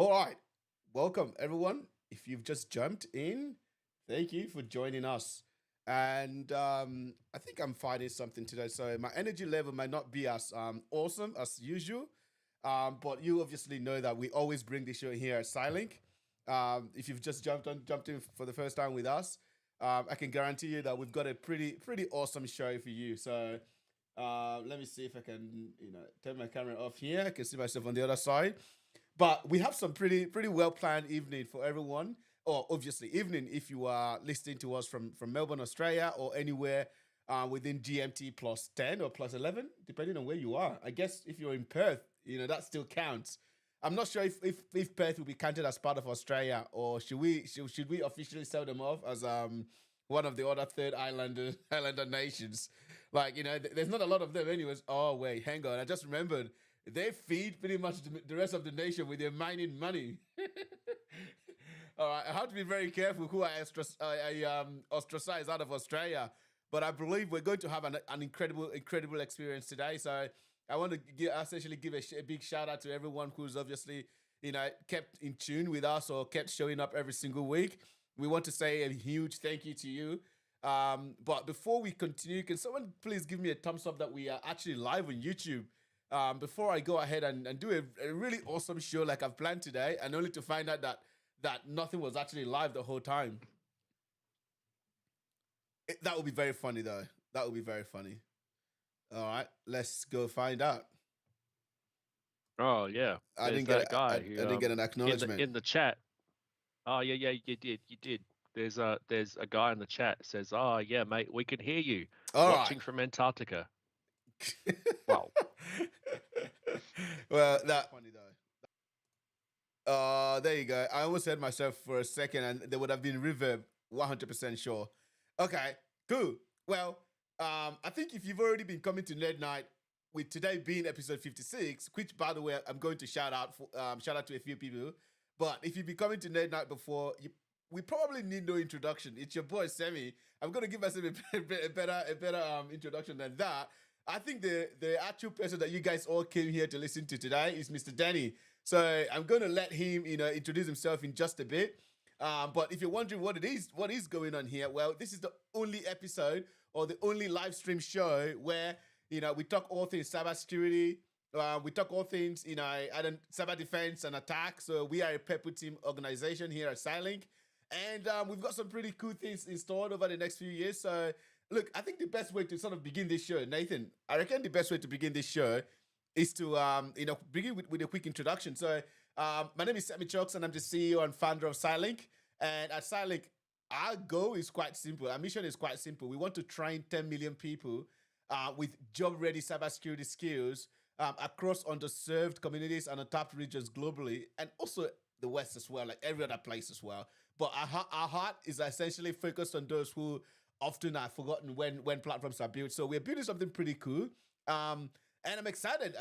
All right. Welcome, everyone. If you've just jumped in, thank you for joining us. And I think I'm finding something today. So my energy level might not be as awesome as usual. But you obviously know that we always bring the show here at CyLynk. If you've just jumped in for the first time with us, I can guarantee you that we've got a pretty awesome show for you. So let me see if I can, turn my camera off here. I can see myself on the other side. But we have some pretty well planned evening for everyone. Or obviously evening if you are listening to us from Melbourne, Australia, or anywhere within GMT plus 10 or plus 11, depending on where you are. I guess if you're in Perth, that still counts. I'm not sure if Perth will be counted as part of Australia, or should we officially sell them off as one of the other third islander nations. Like, there's not a lot of them anyways. Oh wait, hang on. I just remembered they feed pretty much the rest of the nation with their mining money. All right, I have to be very careful who I ostracize out of Australia. But I believe we're going to have an incredible experience today. So I want to essentially give a big shout out to everyone who's obviously kept in tune with us or kept showing up every single week. We want to say a huge thank you to you. But before we continue, can someone please give me a thumbs up that we are actually live on YouTube? Before I go ahead and do a really awesome show like I've planned today, and only to find out that nothing was actually live the whole time. That would be very funny, though. That would be very funny. All right, let's go find out. Oh yeah, I there's didn't get that guy I who didn't get an in the acknowledgement. in the chat. Oh yeah, you did. There's a guy in the chat says, "Oh yeah, mate, we can hear you All right. watching from Antarctica." Wow. Well, that funny though. There you go. I almost heard myself for a second, and there would have been reverb. 100% sure. Okay, cool. Well, I think if you've already been coming to NerdKnight, with today being episode 56, which by the way I'm going to shout out to a few people. But if you've been coming to NerdKnight before, we probably need no introduction. It's your boy Semi. I'm going to give myself a better introduction than that. I think the actual person that you guys all came here to listen to today is Mr. Danny. So I'm going to let him, introduce himself in just a bit. But if you're wondering what is going on here, well, this is the only episode or the only live stream show where we talk all things cybersecurity. We talk all things, cyber defense and attack. So we are a purple team organization here at CyLynk, and we've got some pretty cool things installed over the next few years. So look, I think the best way to sort of begin this show, Nathan, I reckon the best way to begin this show is to begin with a quick introduction. So my name is Sammy Chokes, and I'm the CEO and founder of CyLynk. And at CyLynk, our goal is quite simple. Our mission is quite simple. We want to train 10 million people with job-ready cybersecurity skills across underserved communities and untapped regions globally, and also the West as well, like every other place as well. But our heart is essentially focused on those who often are forgotten when platforms are built. So we're building something pretty cool. And I'm excited.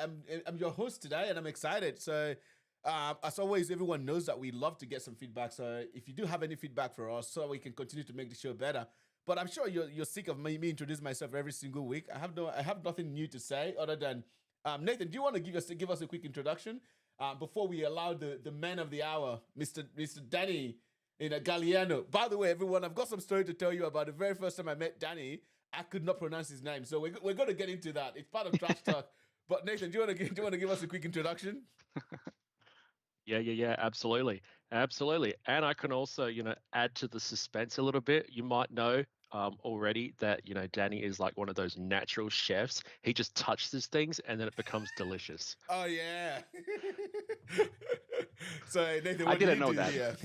I'm your host today, and I'm excited. So, as always, everyone knows that we love to get some feedback. So, if you do have any feedback for us, so we can continue to make the show better. But I'm sure you're sick of me introducing myself every single week. I have nothing new to say other than Nathan. Do you want to give us a quick introduction before we allow the man of the hour, Mr. Danny Galleano? By the way, everyone, I've got some story to tell you about the very first time I met Danny. I could not pronounce his name, so we're going to get into that. It's part of trash talk. But Nathan, do you want to give us a quick introduction? Yeah, absolutely. And I can also, add to the suspense a little bit. You might know already that Danny is like one of those natural chefs. He just touches things and then it becomes delicious. Oh yeah. So Nathan, I what do didn't you know do that. here?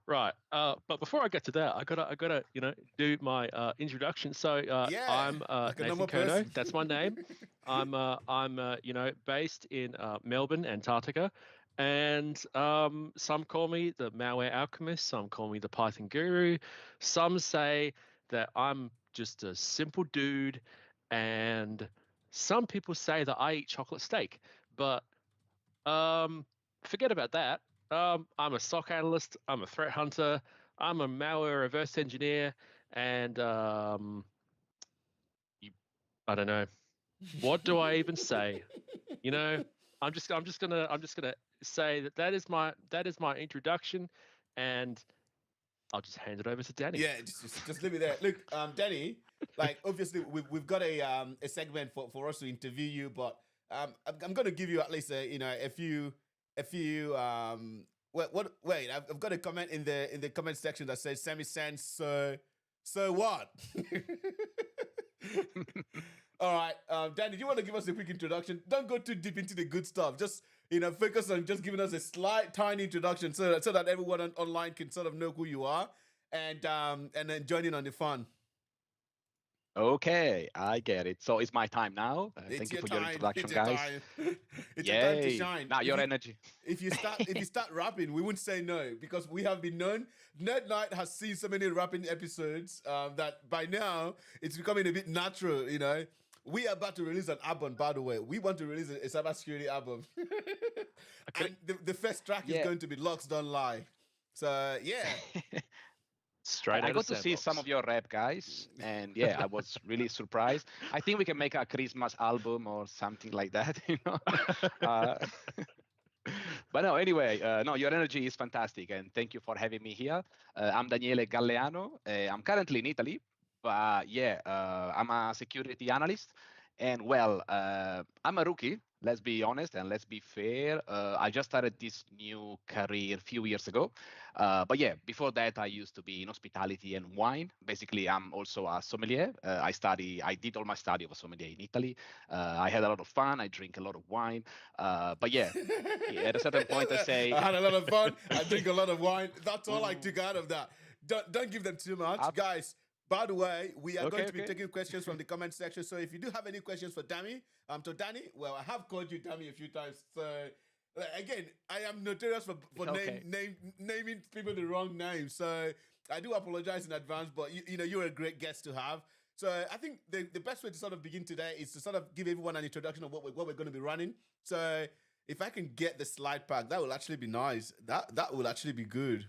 Right. But before I get to that, I gotta, do my introduction. So Yeah, I'm like a Nathan normal Kono. person. That's my name. I'm based in Melbourne, Antarctica, and some call me the malware alchemist. Some call me the Python guru. Some say that I'm just a simple dude, and some people say that I eat chocolate steak. But forget about that. I'm a SOC analyst. I'm a threat hunter. I'm a malware reverse engineer, and you, I don't know. What do I even say? You know, I'm just gonna say that is my introduction, and I'll just hand it over to Danny. Yeah, just leave it there. Look, Danny, like obviously we've got a segment for us to interview you, but I'm gonna give you at least a few wait, I've got a comment in the comment section that says Sammy Sands, so what? All right, Danny, do you want to give us a quick introduction? Don't go too deep into the good stuff. Just focus on just giving us a slight, tiny introduction, so that everyone online can sort of know who you are, and then join in on the fun. Okay, I get it. So it's my time now. It's Thank you your for your time. introduction, It's your guys. time. It's your time to Yay! shine. Now your energy. If you start rapping, we wouldn't say no, because we have been known. NerdKnight has seen so many rapping episodes that by now it's becoming a bit natural. We are about to release an album, by the way. We want to release a cybersecurity album. Okay. And the first track is Yeah. going to be Locks Don't Lie. So, yeah. Straight I out got of to see some Sandbox. of your rap, guys, and yeah, I was really surprised. I think we can make a Christmas album or something like that, Uh, but no, anyway, no, your energy is fantastic, and thank you for having me here. I'm Daniele Galleano. I'm currently in Italy, but yeah, I'm a security analyst, and well, I'm a rookie. Let's be honest and let's be fair. I just started this new career a few years ago, but yeah, before that, I used to be in hospitality and wine. Basically, I'm also a sommelier. I did all my study of a sommelier in Italy. I had a lot of fun. I drink a lot of wine. But yeah, at a certain point, I say, I had a lot of fun. I drink a lot of wine. That's all I "Mm, took out of that. Don't give them too much, up- guys. By the way, we are going okay, to be okay. taking questions from the comment section. So if you do have any questions for Danny, well, I have called you Danny a few times. So again, I am notorious for It's okay. naming people the wrong name. So I do apologize in advance, but you're a great guest to have. So I think the best way to sort of begin today is to sort of give everyone an introduction of what we're going to be running. So if I can get the slide pack, that will actually be nice. That will actually be good.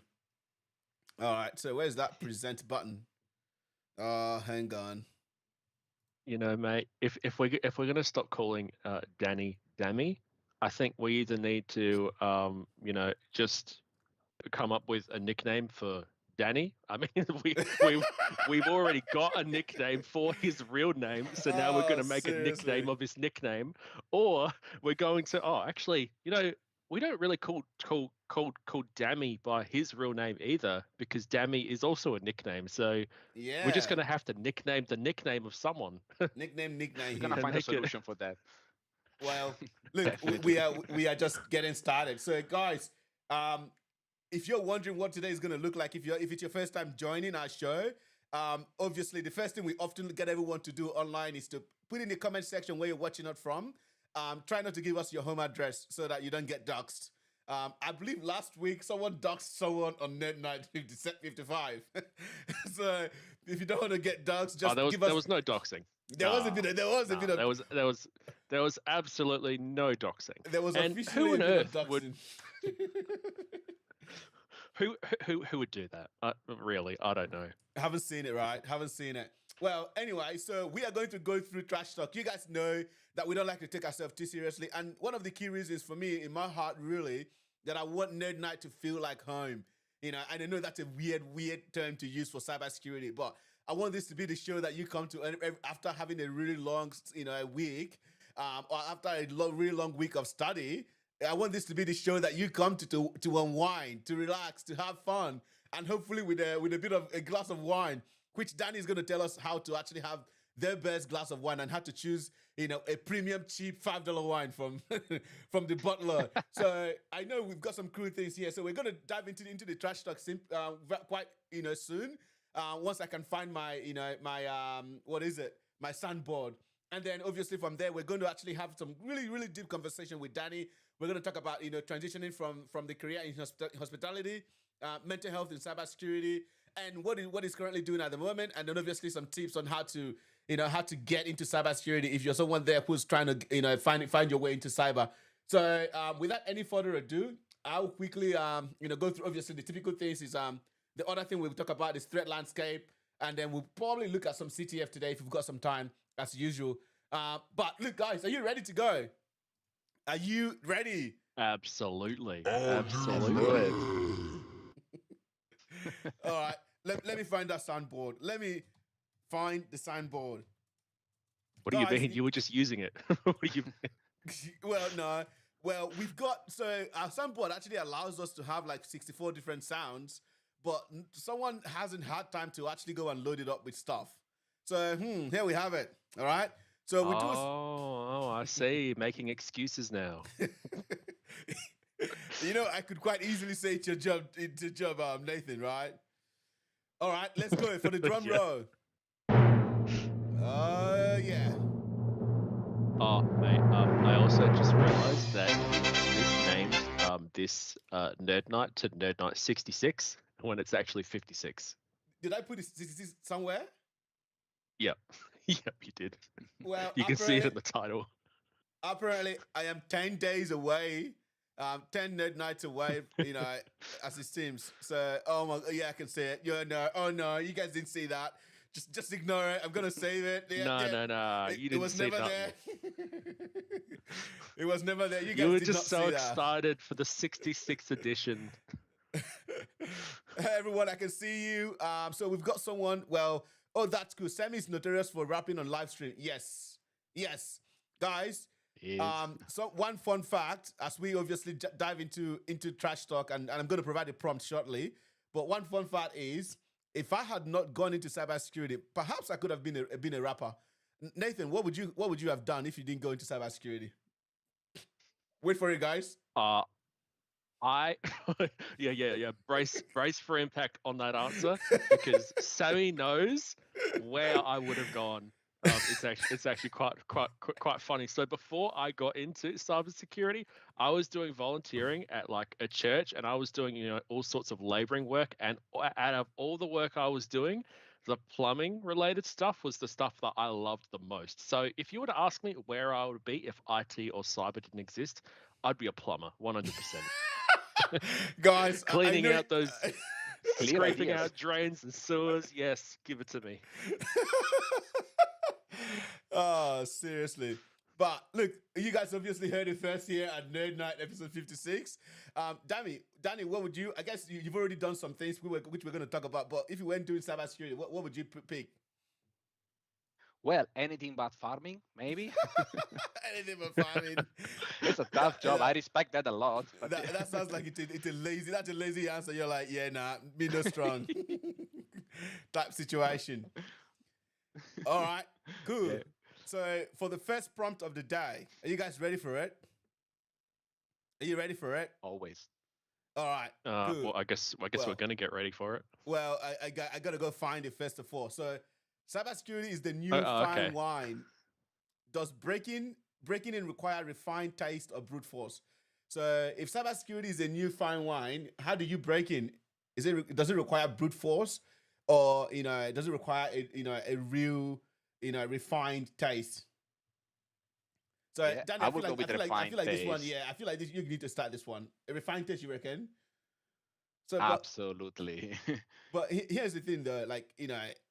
All right. So where's that present button? Hang on. Mate, if we're gonna stop calling Danny Dammy, I think we either need to just come up with a nickname for Danny. I mean, we've already got a nickname for his real name, so now we're going to make a Seriously. nickname of his nickname, or we're going to actually, we don't really call Dammy by his real name either, because Dammy is also a nickname. So Yeah. we're just going to have to nickname the nickname of someone. nickname We're here. gonna find a Make it- solution for that. Well, look, Definitely. we are just getting started. So, guys, if you're wondering what today is going to look like, if it's your first time joining our show, obviously the first thing we often get everyone to do online is to put in the comment section where you're watching it from. Try not to give us your home address so that you don't get doxxed. I believe last week someone doxed someone on NerdKnight 55. So if you don't want to get doxxed, just there give us. was no doxing. There was a bit of. There was absolutely no doxing. There was And officially who on a bit earth of would doxing. who would do that? Really, I don't know. Haven't seen it, right? Haven't seen it. Well, anyway, so we are going to go through trash talk. You guys know that we don't like to take ourselves too seriously. And one of the key reasons for me, in my heart, really, that I want NerdKnight to feel like home. And I know that's a weird term to use for cybersecurity, but I want this to be the show that you come to after having a really long, week, or after a really long week of study. I want this to be the show that you come to unwind, to relax, to have fun, and hopefully with a bit of a glass of wine, which Danny is going to tell us how to actually have their best glass of wine and how to choose, a premium, cheap $5 wine from from the butler. So I know we've got some cool things here. So we're going to dive into the trash talk quite soon. Once I can find my my sandboard. And then obviously from there, we're going to actually have some really, really deep conversation with Danny. We're going to talk about, transitioning from the career in hospitality, mental health and cybersecurity, and what he's currently doing at the moment. And then obviously some tips on how to get into cybersecurity if you're someone there who's trying to, find your way into cyber. So without any further ado, I'll quickly, go through obviously the typical things is, the other thing we'll talk about is threat landscape. And then we'll probably look at some CTF today if we've got some time, as usual. But look, guys, are you ready to go? Are you ready? Absolutely. Absolutely. All right. Let me find that soundboard. Let me find the soundboard. What do you mean? You were just using it. What do you mean? Well, no. Well, we've got, so our soundboard actually allows us to have like 64 different sounds, but someone hasn't had time to actually go and load it up with stuff. So, here we have it. All right. So we I see. Making excuses now. I could quite easily say it's your job, Nathan, right? All right, let's go for the drum roll. Yeah. Oh, mate. I also just realized that you misnamed this NerdKnight to NerdKnight 66 when it's actually 56. Did I put it 66 somewhere? Yep. Yep, you did. Well, you can see it in the title. Apparently, I am 10 days away, 10 nerd nights away, as it seems. So, I can see it. No, you guys didn't see that. Just ignore it. I'm gonna save it. No. You didn't was see never nothing. there. It was never there. You guys You were did just not so see excited for the 66th edition. Hey, everyone, I can see you. So we've got someone. Well, that's cool. Sammy's notorious for rapping on live stream. Yes, guys. So one fun fact, as we obviously dive into trash talk, and I'm going to provide a prompt shortly. But one fun fact is, if I had not gone into cybersecurity, perhaps I could have been a rapper. Nathan, what would you have done if you didn't go into cybersecurity? Wait for it, guys. Yeah. Brace for impact on that answer, because Sammy knows where I would have gone. It's actually quite funny. So before I got into cybersecurity, I was doing volunteering at like a church, and I was doing all sorts of laboring work. And out of all the work I was doing, the plumbing related stuff was the stuff that I loved the most. So if you were to ask me where I would be if IT or cyber didn't exist, I'd be a plumber, 100%. Guys, cleaning out those, scraping ideas. out drains and sewers. Yes, give it to me. Oh, seriously. But look, you guys obviously heard it first here at Nerd Night episode 56. Danny, what would you? I guess you've already done some things which we're going to talk about. But if you went doing cybersecurity, what would you pick? Well, anything but farming, maybe. Anything but farming. It's a tough job. I respect that a lot. But that sounds like it's a lazy. That's a lazy answer. You're like, yeah, nah, me no strong type situation. All right, cool. Yeah. So for the first prompt of the day, are you guys ready for it? Are you ready for it? Always. All right. Cool. Well, I guess we're gonna get ready for it. Well, I gotta go find it first of all. So, cybersecurity is the new fine wine. Does breaking in require refined taste or brute force? So, if cybersecurity is a new fine wine, how do you break in? Does it require brute force, or does it require a real refined taste? So, yeah, Danny, I feel like this one. Yeah, I feel like you need to start this one. A refined taste, you reckon? So, absolutely. But here's the thing, though. Like,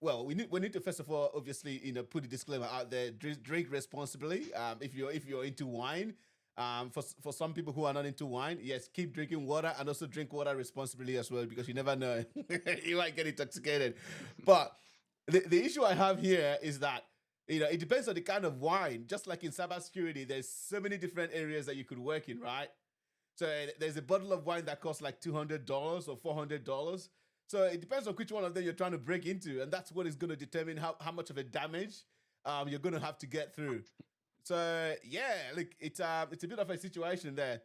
well, we need to first of all, obviously, put a disclaimer out there. Drink responsibly. If you're into wine, for some people who are not into wine, yes, keep drinking water, and also drink water responsibly as well, because you never know, you might get intoxicated. But the issue I have here is that it depends on the kind of wine. Just like in cybersecurity, there's so many different areas that you could work in, right? So there's a bottle of wine that costs like $200 or $400. So it depends on which one of them you're trying to break into, and that's what is going to determine how much of a damage you're going to have to get through. So yeah, look, it's a bit of a situation there.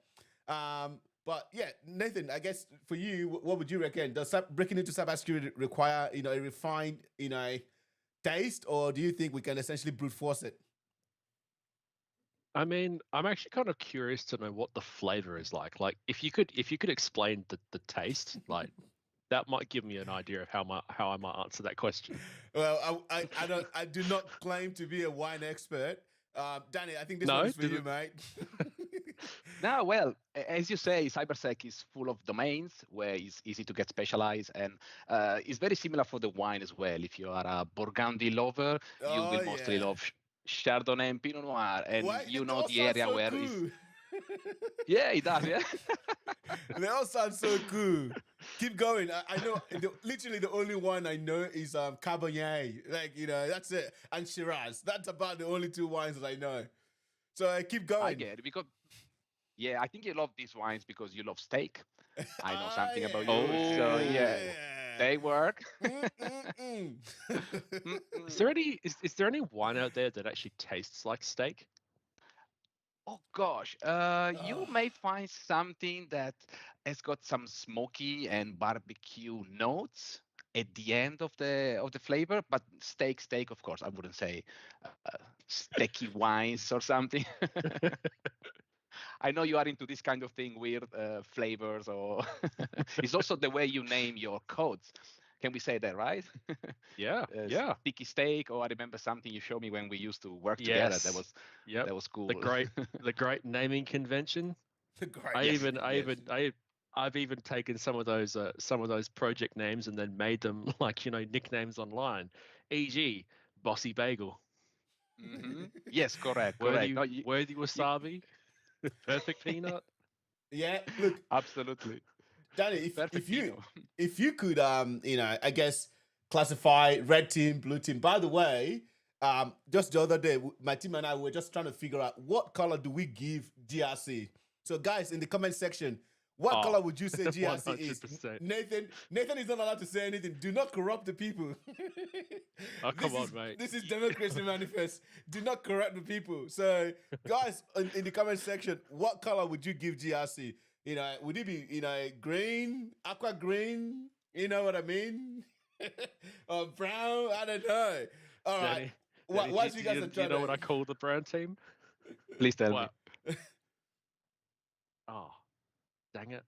But yeah, Nathan, I guess for you, what would you reckon? Does breaking into cybersecurity require a refined taste, or do you think we can essentially brute force it? I mean, I'm actually kind of curious to know what the flavor is like. Like, if you could explain the taste, like that might give me an idea of how I might answer that question. Well, I do not claim to be a wine expert. Danny, I think this one is for you, mate. No, well, as you say, cybersec is full of domains where it's easy to get specialized, and it's very similar for the wine as well. If you are a Burgundy lover, you will mostly love Chardonnay and Pinot Noir, and the area where cool. Yeah, it does. Yeah. They all sound so cool. Keep going. I know. Literally, the only one I know is Cabernet. Like, that's it. And Shiraz. That's about the only two wines that I know. So keep going. I get it because I think you love these wines because you love steak. I know something about you. So yeah, they work. Is there any wine out there that actually tastes like steak? Oh gosh, you may find something that has got some smoky and barbecue notes at the end of the flavor, but steak, of course, I wouldn't say steaky wines or something. I know you are into this kind of thing, weird flavors, or it's also the way you name your codes. Can we say that, right? Yeah, Sticky steak, or I remember something you showed me when we used to work together. That was cool. The great naming convention. I've even taken some of those project names and then made them like nicknames online. E.g., Bossy Bagel. Mm-hmm. Yes, correct. Worthy Wasabi. Perfect Peanut. Yeah, look, absolutely. Danny, if you could I guess classify red team, blue team. By the way, just the other day, my team and I were just trying to figure out what color do we give GRC. So guys, in the comment section, what color would you say GRC 100%. Is? Nathan is not allowed to say anything. Do not corrupt the people. Come on, mate. This is Democracy Manifest. Do not corrupt the people. So guys, in the comment section, what color would you give GRC? Would it be, green, aqua green? You know what I mean? Or brown? I don't know. All right. Danny, do you know what I call the brown team? Please tell me. Oh, dang it.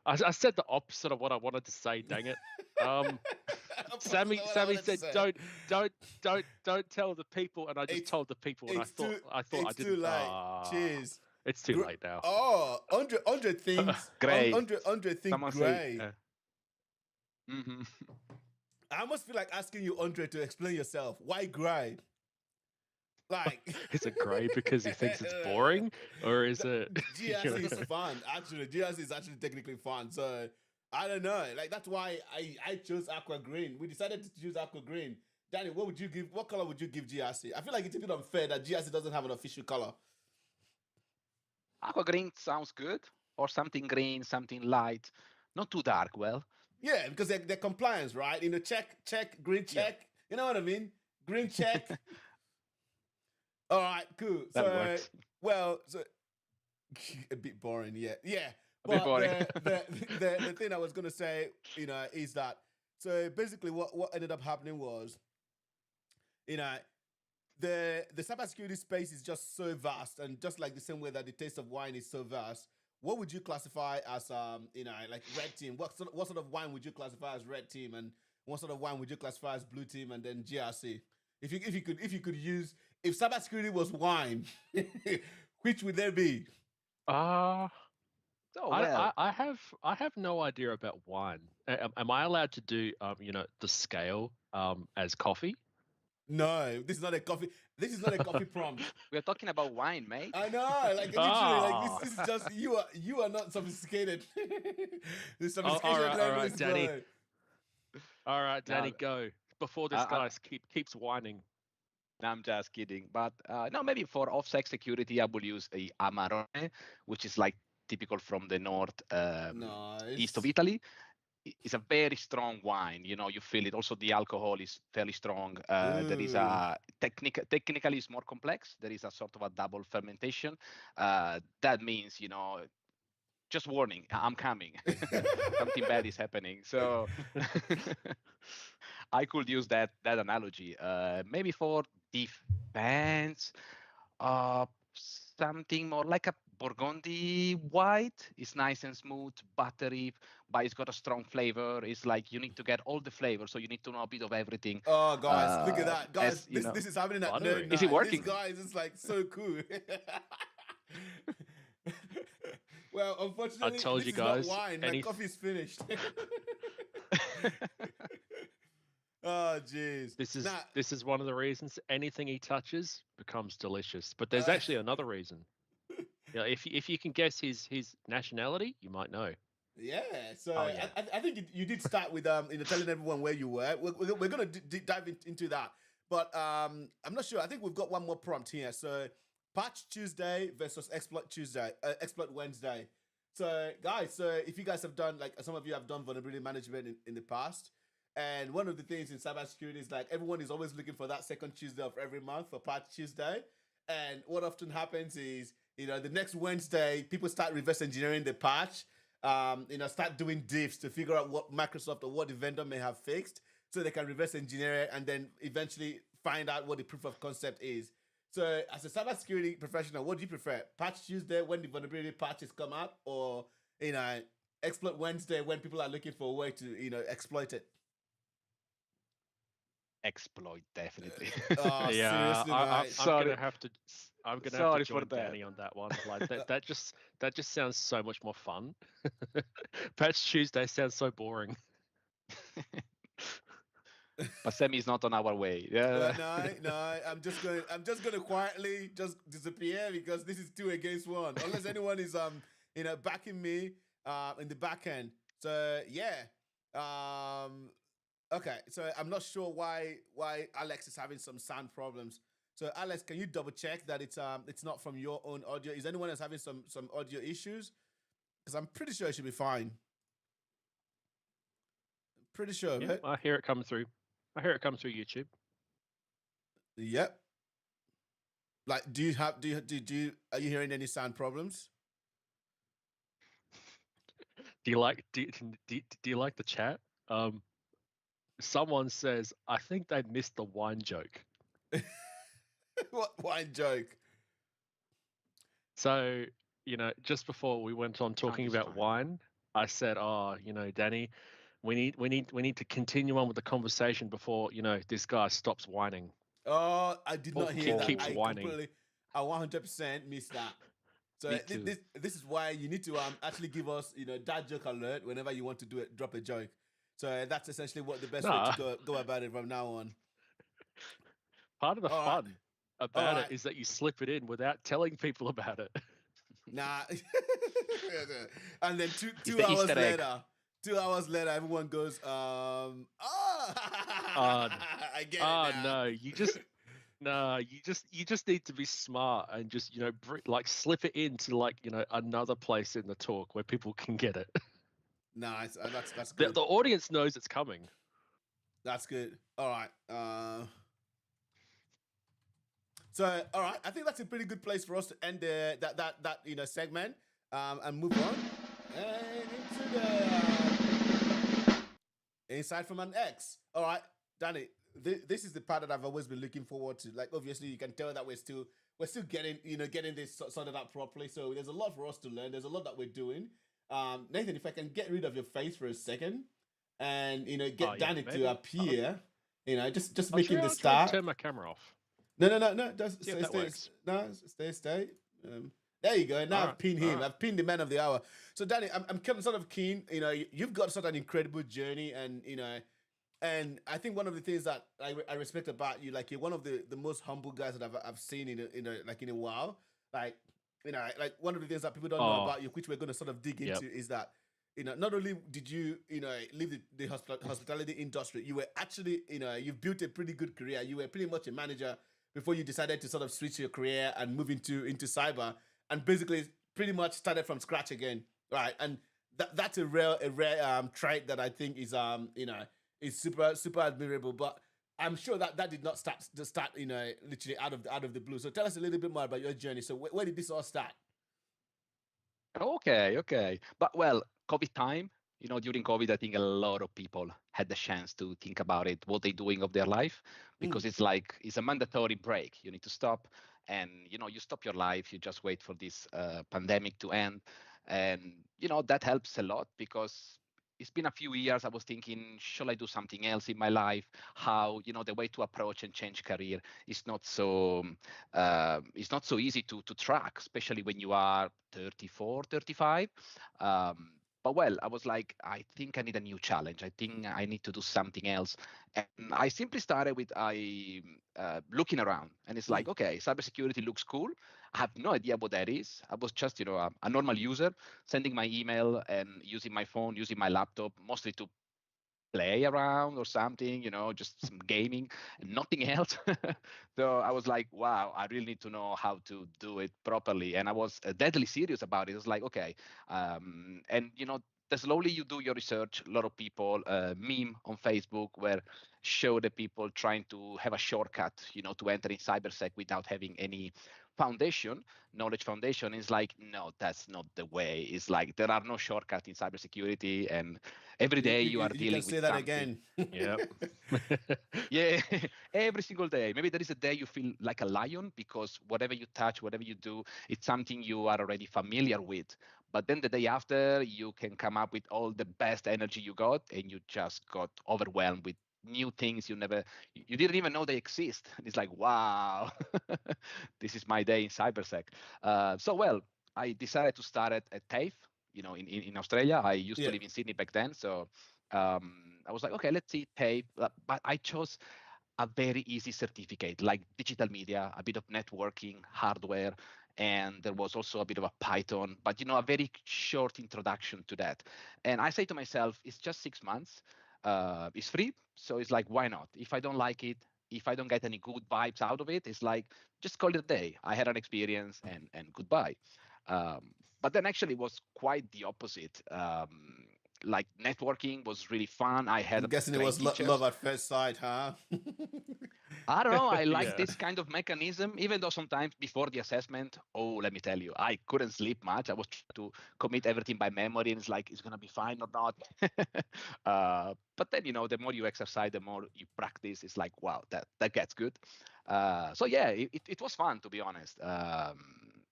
I said the opposite of what I wanted to say, dang it. Sammy said don't tell the people, and I just told the people, and I thought I didn't. Too late. Cheers. It's too late now. Oh, Andre thinks gray. Andre thinks gray. Mm-hmm. I almost feel like asking you, Andre, to explain yourself. Why gray? Like, is it gray because he thinks it's boring, or is it? GRC is fun. Actually, GRC is actually technically fun. So I don't know. Like, that's why I chose aqua green. We decided to choose aqua green. Danny, what color would you give GRC? I feel like it's a bit unfair that GRC doesn't have an official color. Aqua green sounds good, or something green, something light, not too dark. Well, yeah, because they're compliance, right? Check, green check. Yeah. You know what I mean? Green check. All right, cool. That works. Well, a bit boring, yeah. A bit boring. The thing I was gonna say, is that so basically what ended up happening was, the cybersecurity space is just so vast, and just like the same way that the taste of wine is so vast, what would you classify as like red team? What sort of wine would you classify as red team, and what sort of wine would you classify as blue team, and then GRC? If you could use, if cybersecurity was wine, which would there be? I have no idea about wine. Am I allowed to do the scale as coffee? No, this is not a coffee. This is not a coffee prompt. We're talking about wine, mate. I know, like literally, like this is just you are not sophisticated. The sophistication level is Danny. low. All right, Danny, go before this guy keeps whining. No, I'm just kidding. But no, maybe for off-site security, I will use a Amarone, which is like typical from the north east of Italy. It's a very strong wine. You feel it. Also, the alcohol is fairly strong. There is a technically it's more complex. There is a sort of a double fermentation. That means, just warning, I'm coming. Something bad is happening. So I could use that analogy. Maybe for defense, something more like a Burgundy white. It's nice and smooth, buttery, but it's got a strong flavor. It's like you need to get all the flavors, so you need to know a bit of everything. Oh, guys, look at that. Guys, this is happening at NerdKnight. Is it working? This guys is like so cool. Well, unfortunately, I told this you is guys, not wine. My coffee's finished. Oh, jeez. This is one of the reasons anything he touches becomes delicious. But there's actually another reason. Yeah, if you can guess his nationality, you might know. Yeah, so Oh, yeah. I think you did start with telling everyone where you were. We're gonna dive into that, but I'm not sure. I think we've got one more prompt here. So Patch Tuesday versus Exploit Wednesday. So guys, so if you guys have done, like, some of you have done vulnerability management in the past, and one of the things in cybersecurity is, like, everyone is always looking for that second Tuesday of every month for Patch Tuesday, and what often happens is, the next Wednesday people start reverse engineering the patch, start doing diffs to figure out what Microsoft or what the vendor may have fixed, so they can reverse engineer it and then eventually find out what the proof of concept is. So, as a cybersecurity professional, what do you prefer? Patch Tuesday when the vulnerability patches come out, or Exploit Wednesday when people are looking for a way to exploit it? Exploit, definitely. Oh, Yeah, seriously, I'm mate. Sorry. gonna have to. I'm gonna have Sorry to for join that. Danny on that one. Like that just sounds so much more fun. Patch Tuesday sounds so boring. But Sammy is not on our way. Yeah. No. I'm just gonna quietly just disappear because this is 2 against 1. Unless anyone is backing me in the back end. So yeah. Okay. So I'm not sure why Alex is having some sound problems. So Alex, can you double check that it's not from your own audio? Is anyone else having some audio issues? Because I'm pretty sure it should be fine. Pretty sure, Yeah, right? I hear it come through. I hear it come through YouTube. Yep. Like, are you hearing any sound problems? Do you like do you like the chat? Someone says, I think they missed the wine joke. What wine joke? So, just before we went on talking use about wine. wine, I said, Danny, we need to continue on with the conversation before, this guy stops whining. Oh, I did not hear that. Keeps I whining. I 100% missed that. So Me too. this is why you need to actually give us dad joke alert whenever you want to drop a joke. So that's essentially what the best way Nah. to go about it from now on. Part of the All right. fun about All it right. is that you slip it in without telling people about it. Nah. And then two the hours Easter egg. later, 2 hours later, everyone goes, oh, I get it now. No, you just need to be smart and just slip it into another place in the talk where people can get it. Nice. That's good. The audience knows it's coming. That's good. All right. So, all right, I think that's a pretty good place for us to end that segment, and move on and into the Insight from an X. All right, Danny, this is the part that I've always been looking forward to. Like, obviously, you can tell that we're still getting this sorted out properly. So there's a lot for us to learn. There's a lot that we're doing. Nathan, if I can get rid of your face for a second, and get Danny to appear, just making the start. Turn my camera off. No. Just stay. There you go. Now I've pinned him. I've pinned the man of the hour. So Danny, I'm kind of sort of keen. You've got such an incredible journey, and and I think one of the things that I respect about you, like, you're one of the most humble guys that I've seen in a while. Like one of the things that people don't know about you, which we're going to sort of dig into, is that not only did you leave the hospitality industry, you were actually you've built a pretty good career. You were pretty much a manager before you decided to sort of switch your career and move into cyber, and basically pretty much started from scratch again, right? And that's a rare trait that I think is is super admirable. But I'm sure that did not start literally out of the blue. So tell us a little bit more about your journey. So where did this all start? Okay. But well, COVID time, during COVID, I think a lot of people had the chance to think about it, what they're doing of their life, because it's a mandatory break. You need to stop, and you stop your life. You just wait for this pandemic to end, and that helps a lot, because it's been a few years. I was thinking, should I do something else in my life? How the way to approach and change career is not so it's not so easy to track, especially when you are 34, 35. But well, I was like, I think I need a new challenge. I think I need to do something else. And I simply started with looking around, and it's like, okay, cybersecurity looks cool. I have no idea what that is. I was just, a normal user, sending my email and using my phone, using my laptop, mostly to play around or something, just some gaming and nothing else. So I was like, wow, I really need to know how to do it properly. And I was deadly serious about it. It was like, okay. And, the slowly you do your research, a lot of people meme on Facebook where show the people trying to have a shortcut, to enter in cybersec without having any knowledge foundation. Is like, no, that's not the way. It's like there are no shortcuts in cybersecurity, and every day you are You dealing can say with that something. again. Yep. Yeah, every single day. Maybe there is a day you feel like a lion because whatever you touch, whatever you do, it's something you are already familiar with. But then the day after, you can come up with all the best energy you got, and you just got overwhelmed with new things you didn't even know they exist. And it's like, wow, this is my day in cybersec. So well, I decided to start at TAFE, in Australia. I used to Yeah. live in Sydney back then, so I was like, okay, let's see TAFE. But I chose a very easy certificate like digital media, a bit of networking, hardware, and there was also a bit of a Python, but a very short introduction to that. And I say to myself, it's just 6 months. It's free, so it's like, why not? If I don't like it, if I don't get any good vibes out of it, it's like just call it a day. I had an experience, and goodbye. But then actually it was quite the opposite. Like networking was really fun. I I'm had guessing it great was love teachers. at first sight, huh? I don't know. I like Yeah. this kind of mechanism, even though sometimes before the assessment, oh, let me tell you, I couldn't sleep much. I was trying to commit everything by memory, and it's like, it's going to be fine or not. But then, the more you exercise, the more you practice. It's like, wow, that gets good. So yeah, it was fun, to be honest.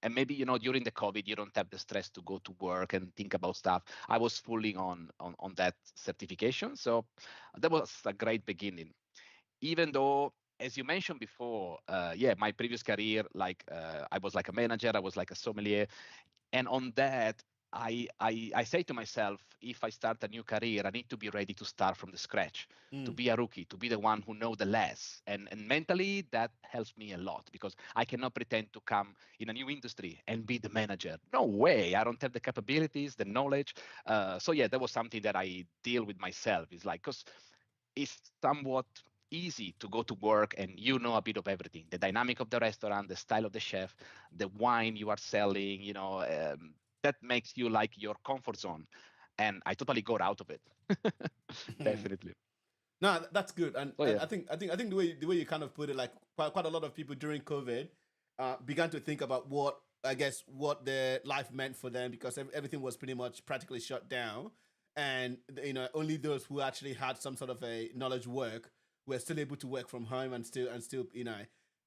And maybe, during the COVID, you don't have the stress to go to work and think about stuff. I was fully on that certification. So that was a great beginning, even though, as you mentioned before, yeah, my previous career, like I was like a manager, I was like a sommelier, and on that, I say to myself, if I start a new career, I need to be ready to start from the scratch, to be a rookie, to be the one who know the less, and mentally that helps me a lot because I cannot pretend to come in a new industry and be the manager. No way, I don't have the capabilities, the knowledge. So yeah, that was something that I deal with myself. It's like, because it's somewhat easy to go to work and a bit of everything, the dynamic of the restaurant, the style of the chef, the wine you are selling, that makes you like your comfort zone, and I totally got out of it. Definitely. No, that's good, and So yeah. I think the way you kind of put it, like quite a lot of people during COVID began to think about what their life meant for them because everything was pretty much practically shut down, and only those who actually had some sort of a knowledge work were still able to work from home and still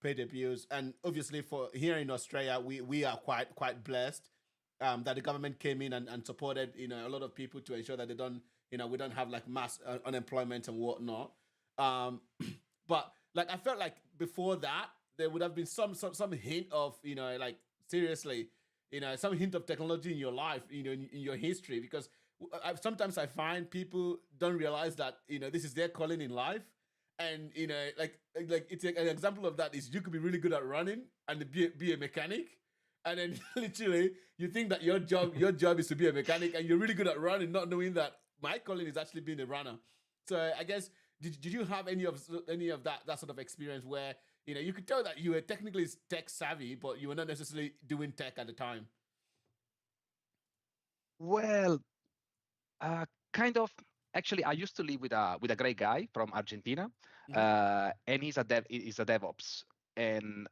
pay their bills. And obviously, for here in Australia, we are quite blessed that the government came in and supported a lot of people to ensure that they don't we don't have like mass unemployment and whatnot. Um, but like I felt like before that there would have been some hint of like seriously some hint of technology in your life in your history because sometimes I find people don't realize that this is their calling in life. And like it's an example of that is you could be really good at running and be a mechanic, and then literally you think that your job is to be a mechanic and you're really good at running, not knowing that my calling is actually being a runner. So I guess did you have any of that sort of experience where you could tell that you were technically tech savvy, but you were not necessarily doing tech at the time? Well, kind of. Actually, I used to live with a great guy from Argentina, Hmm. and he's a DevOps, and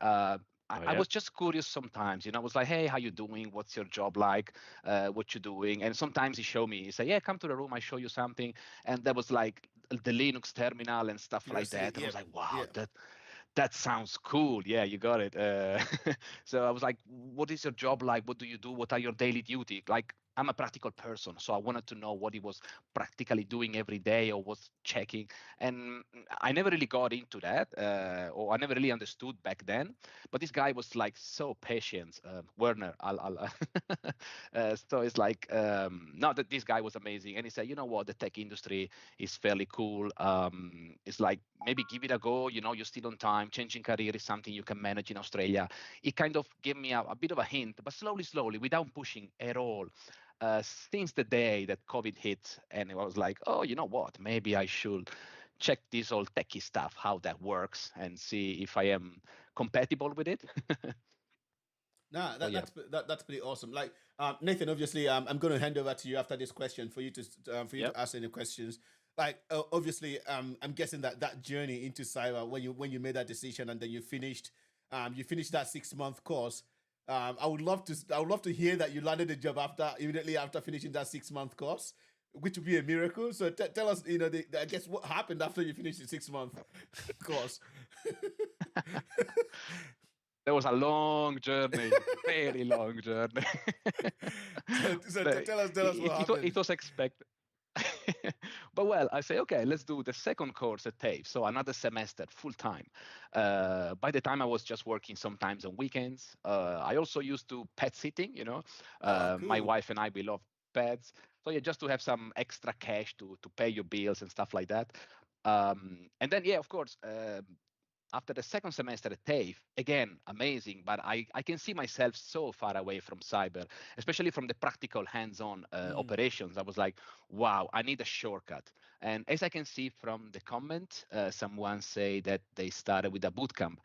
Oh I yeah. was just curious sometimes. I was like, hey, how you doing? What's your job like? What you doing? And sometimes he show me. He say, yeah, come to the room. I show you something. And that was like the Linux terminal and stuff like POC, that. And I yeah, was like, wow, yeah. that sounds cool. Yeah, you got it. So I was like, what is your job like? What do you do? What are your daily duty? Like I'm a practical person, so I wanted to know what he was practically doing every day or was checking. And I never really got into that, or I never really understood back then. But this guy was like so patient, Werner. So it's like, no, that this guy was amazing. And he said, you know what, the tech industry is fairly cool. It's like, maybe give it a go. You know, you're still on time. Changing career is something you can manage in Australia. It kind of gave me a bit of a hint, but slowly, without pushing at all. Since the day that COVID hit, and I was like, oh, you know what? Maybe I should check this old techie stuff, how that works, and see if I am compatible with it. Nah, that's pretty awesome. Like Nathan, obviously, I'm going to hand over to you after this question for you to Yep. to ask any questions. Like obviously, I'm guessing that journey into cyber when you made that decision and then you finished that 6 month course. I would love to hear that you landed a job immediately after finishing that 6 month course, which would be a miracle. So tell us, I guess what happened after you finished the 6 month course. That was a long journey, very long journey. So tell us what happened. It was expected. But well, I say, okay, let's do the second course at TAFE. So another semester, full time. By the time I was just working sometimes on weekends. I also used to pet sitting, My Cool. wife and I, we love pets. So yeah, just to have some extra cash to pay your bills and stuff like that. And then, yeah, of course, after the second semester at TAFE, again, amazing, but I can see myself so far away from cyber, especially from the practical hands-on operations. I was like, wow, I need a shortcut. And as I can see from the comment, someone say that they started with a bootcamp.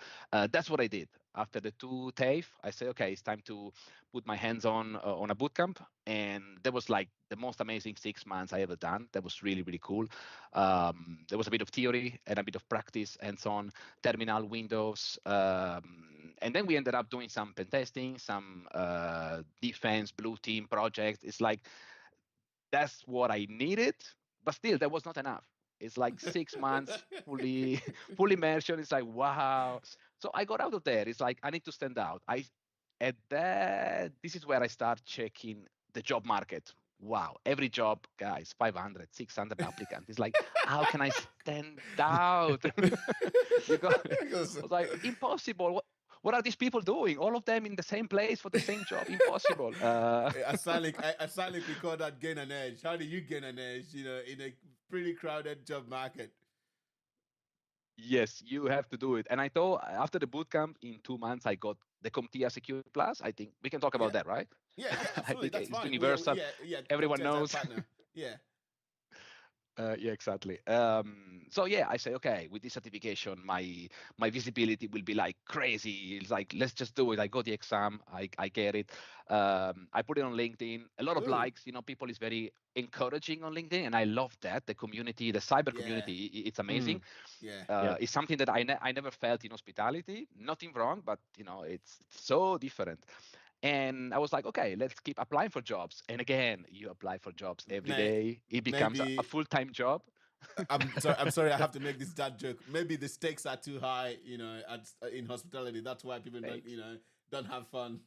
That's what I did. After the 2 TAFE, I said, okay, it's time to put my hands on a bootcamp. And that was like the most amazing 6 months I ever done. That was really, really cool. There was a bit of theory and a bit of practice, hands-on, terminal, Windows. And then we ended up doing some pen testing, some defense, blue team projects. It's like, that's what I needed, but still, that was not enough. It's like 6 months fully immersion. It's like, wow. So I got out of there. It's like, I need to stand out. This is where I start checking the job market. Wow, every job, guys, 500, 600 applicants. It's like, how can I stand out? I was like, impossible. What are these people doing? All of them in the same place for the same job? Impossible. At CyLynk, we call that gain an edge. How do you gain an edge, in a pretty crowded job market? Yes, you have to do it. And I thought after the bootcamp in 2 months, I got the CompTIA Security Plus. I think we can talk about that, right? Yeah, absolutely. That's it's fine. universal. Everyone knows. Yeah. Yeah, exactly. So yeah, I say, okay, with this certification, my visibility will be like crazy. It's like, let's just do it. I got the exam. I get it. I put it on LinkedIn. A lot of likes. People is very encouraging on LinkedIn, and I love that. The community, the cyber community, it's amazing. It's something that I never felt in hospitality. Nothing wrong, but it's so different. And I was like, okay, let's keep applying for jobs. And again, you apply for jobs every day. It becomes a full-time job. I'm sorry. I have to make this dad joke. Maybe the stakes are too high, in hospitality. That's why people don't have fun.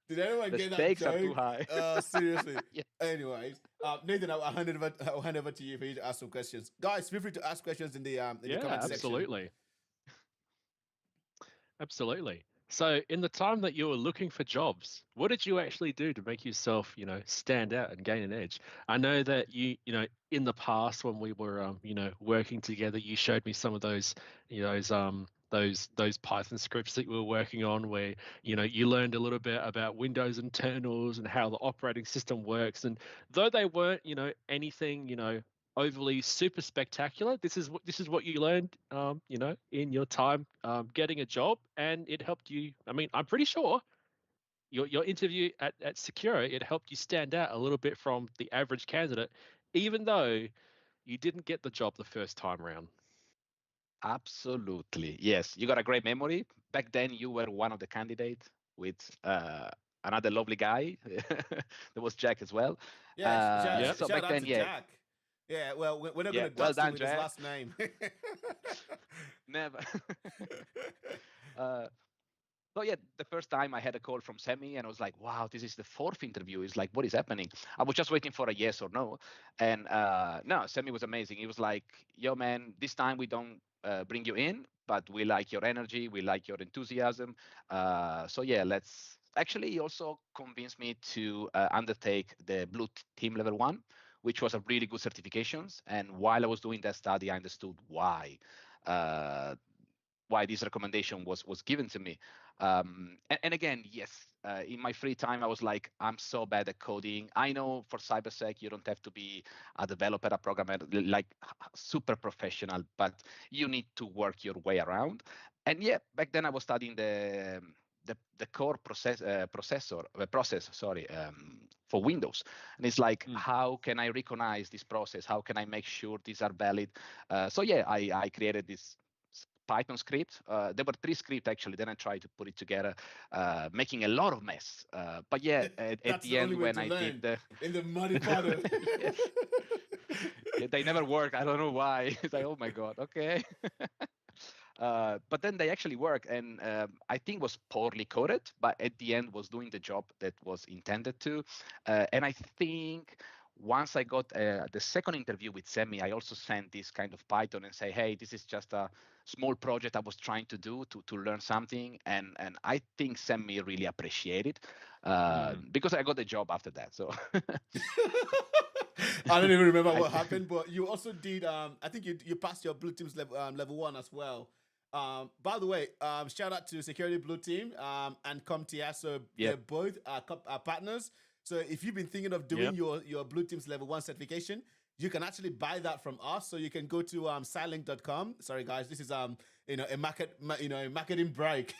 Did anyone get that joke? The stakes are too high. Seriously. Yeah. Anyways, Nathan, I'll hand over to you for you to ask some questions. Guys, feel free to ask questions in the comment section. Absolutely. So, in the time that you were looking for jobs, what did you actually do to make yourself, stand out and gain an edge? I know that in the past when we were, working together, you showed me some of those, those Python scripts that you were working on, where you learned a little bit about Windows internals and how the operating system works. And though they weren't, anything, overly super spectacular, this is what you learned in your time getting a job, and it helped you. I mean, I'm pretty sure your interview at Secure, it helped you stand out a little bit from the average candidate, even though you didn't get the job the first time around. Absolutely, yes. You got a great memory. Back then you were one of the candidates with another lovely guy. There was Jack as well. So back then, Jack. Yeah, well, we're not going to dust him with his last name. Never. So yeah, the first time I had a call from Semi, and I was like, "Wow, this is the fourth interview." It's like, "What is happening?" I was just waiting for a yes or no, and no, Semi was amazing. He was like, "Yo, man, this time we don't bring you in, but we like your energy, we like your enthusiasm. So yeah, let's." Actually, he also convinced me to undertake the Blue Team Level 1, which was a really good certifications. And while I was doing that study, I understood uh, why this recommendation was given to me. And again, yes, in my free time, I was like, I'm so bad at coding. I know for cybersec, you don't have to be a developer, a programmer, like super professional, but you need to work your way around. And yeah, back then I was studying the core process, sorry, for Windows. And it's like, how can I recognize this process? How can I make sure these are valid? So yeah, I created this Python script. There were 3 scripts actually. Then I tried to put it together, making a lot of mess. But yeah, at That's the the only end way when to I did learn the in the muddy puddle. yes, yeah, they never work. I don't know why. It's like, oh my god, okay. But then they actually work, and I think was poorly coded, but at the end was doing the job that was intended to. And I think once I got the second interview with Semi, I also sent this kind of Python and say, hey, this is just a small project I was trying to do to learn something, and I think Semi really appreciated because I got the job after that. So I don't even remember what happened, but you also did. I think you passed your Blue Team's level 1 as well. By the way, shout out to Security Blue Team and CompTIA. So they're both our partners. So if you've been thinking of doing your Blue Team's level 1 certification, you can actually buy that from us. So you can go to CyLynk.com. Sorry guys, this is a marketing break.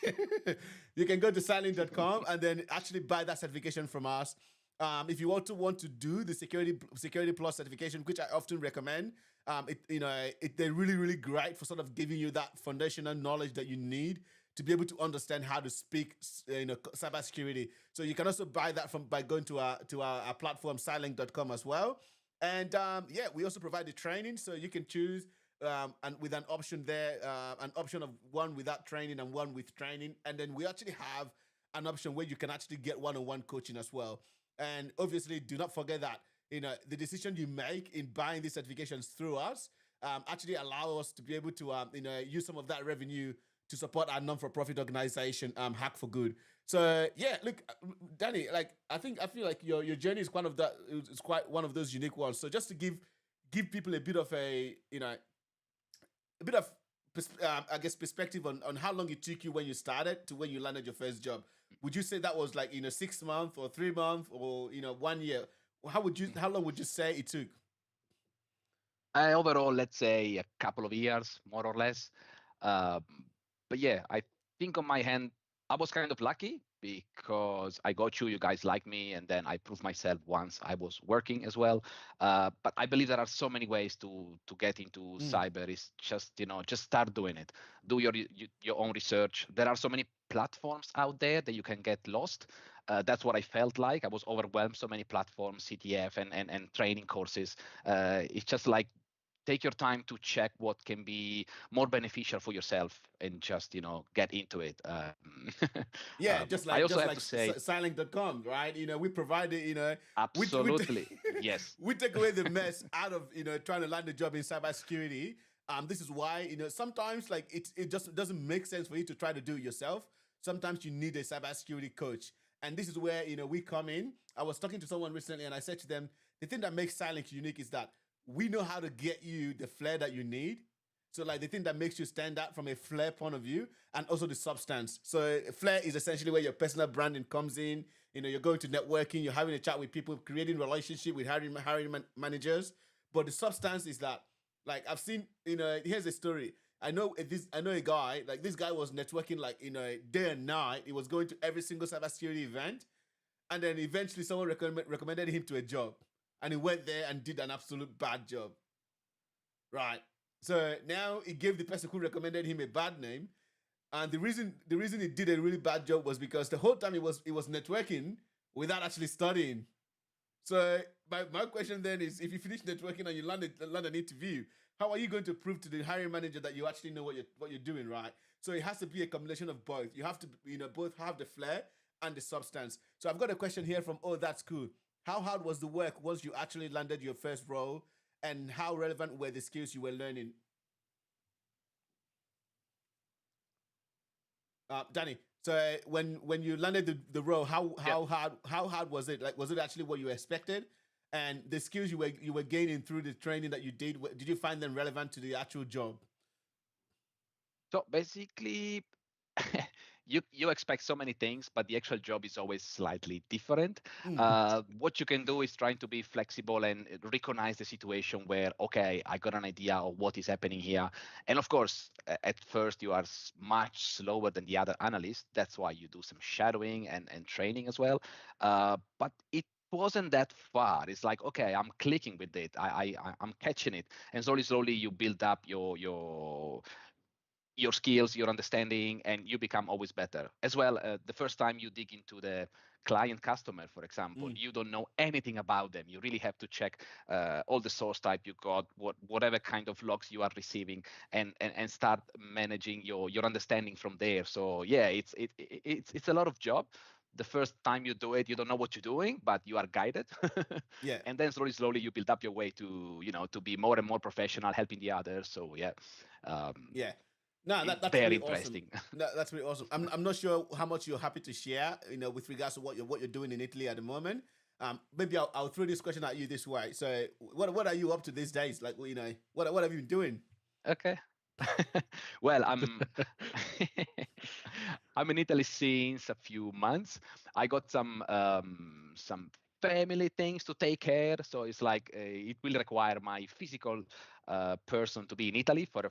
You can go to CyLynk.com and then actually buy that certification from us. If you also want to do the Security Plus certification, which I often recommend, they're really, really great for sort of giving you that foundational knowledge that you need to be able to understand how to speak, cybersecurity. So you can also buy that by going to our platform, CyLynk.com as well. And we also provide the training, so you can choose and with an option there, an option of one without training and one with training. And then we actually have an option where you can actually get one-on-one coaching as well. And obviously, do not forget that the decision you make in buying these certifications through us actually allow us to be able to use some of that revenue to support our non-for-profit organization, Hack for Good. So yeah, look, Danny, I feel like your journey is quite one of those unique ones. So just to give people a bit of I guess perspective on how long it took you when you started to when you landed your first job. Would you say that was 6 months or 3 months or 1 year? How long would you say it took? Overall, let's say a couple of years, more or less. But yeah, I think on my hand, I was kind of lucky because I got you guys like me, and then I proved myself once I was working as well. But I believe there are so many ways to get into cyber. It's just just start doing it. Do your own research. There are so many platforms out there that you can get lost. That's what I felt like. I was overwhelmed. So many platforms, CTF and training courses. It's just like take your time to check what can be more beneficial for yourself and just get into it. Just I also like have to say CyLynk.com, right? We provide it. Absolutely. Yes. We take away the mess out of trying to land a job in cybersecurity. This is why sometimes it just doesn't make sense for you to try to do it yourself. Sometimes you need a cybersecurity coach, and this is where we come in. I was talking to someone recently, and I said to them, the thing that makes CyLynk unique is that we know how to get you the flair that you need. So the thing that makes you stand out from a flair point of view, and also the substance. So flair is essentially where your personal branding comes in. You're going to networking, you're having a chat with people, creating relationship with hiring managers. But the substance is that, I've seen, here's a story. I know a guy, this guy was networking day and night. He was going to every single cybersecurity event. And then eventually someone recommended him to a job. And he went there and did an absolute bad job. Right. So now he gave the person who recommended him a bad name. And the reason he did a really bad job was because the whole time he was networking without actually studying. So my question then is, if you finish networking and you land an interview, how are you going to prove to the hiring manager that you actually know what you're doing, right? So it has to be a combination of both. You have to, both have the flair and the substance. So I've got a question here from Oh That's Cool. How hard was the work once you actually landed your first role, and how relevant were the skills you were learning? Danny, so when you landed the role, how hard was it? Like, was it actually what you expected? And the skills you were gaining through the training that you did you find them relevant to the actual job? So basically, you expect so many things, but the actual job is always slightly different. What you can do is trying to be flexible and recognize the situation where, okay, I got an idea of what is happening here. And of course, at first you are much slower than the other analysts. That's why you do some shadowing and training as well. But it wasn't that far. It's like, okay, I'm clicking with it. I'm catching it. And slowly you build up your skills, your understanding, and you become always better. As well, the first time you dig into the client customer, for example, you don't know anything about them. You really have to check all the source type you got, whatever kind of logs you are receiving, and start managing your understanding from there. So yeah, it's a lot of job. The first time you do it, you don't know what you're doing, but you are guided. Yeah. And then slowly you build up your way to, to be more and more professional, helping the others. So yeah. Yeah. No, that's very really interesting. Awesome. No, that's really awesome. I'm not sure how much you're happy to share, with regards to what you're doing in Italy at the moment. Maybe I'll throw this question at you this way. So, what are you up to these days? Like, what have you been doing? Okay. Well, I'm in Italy since a few months. I got some family things to take care, so it's like it will require my physical person to be in Italy for a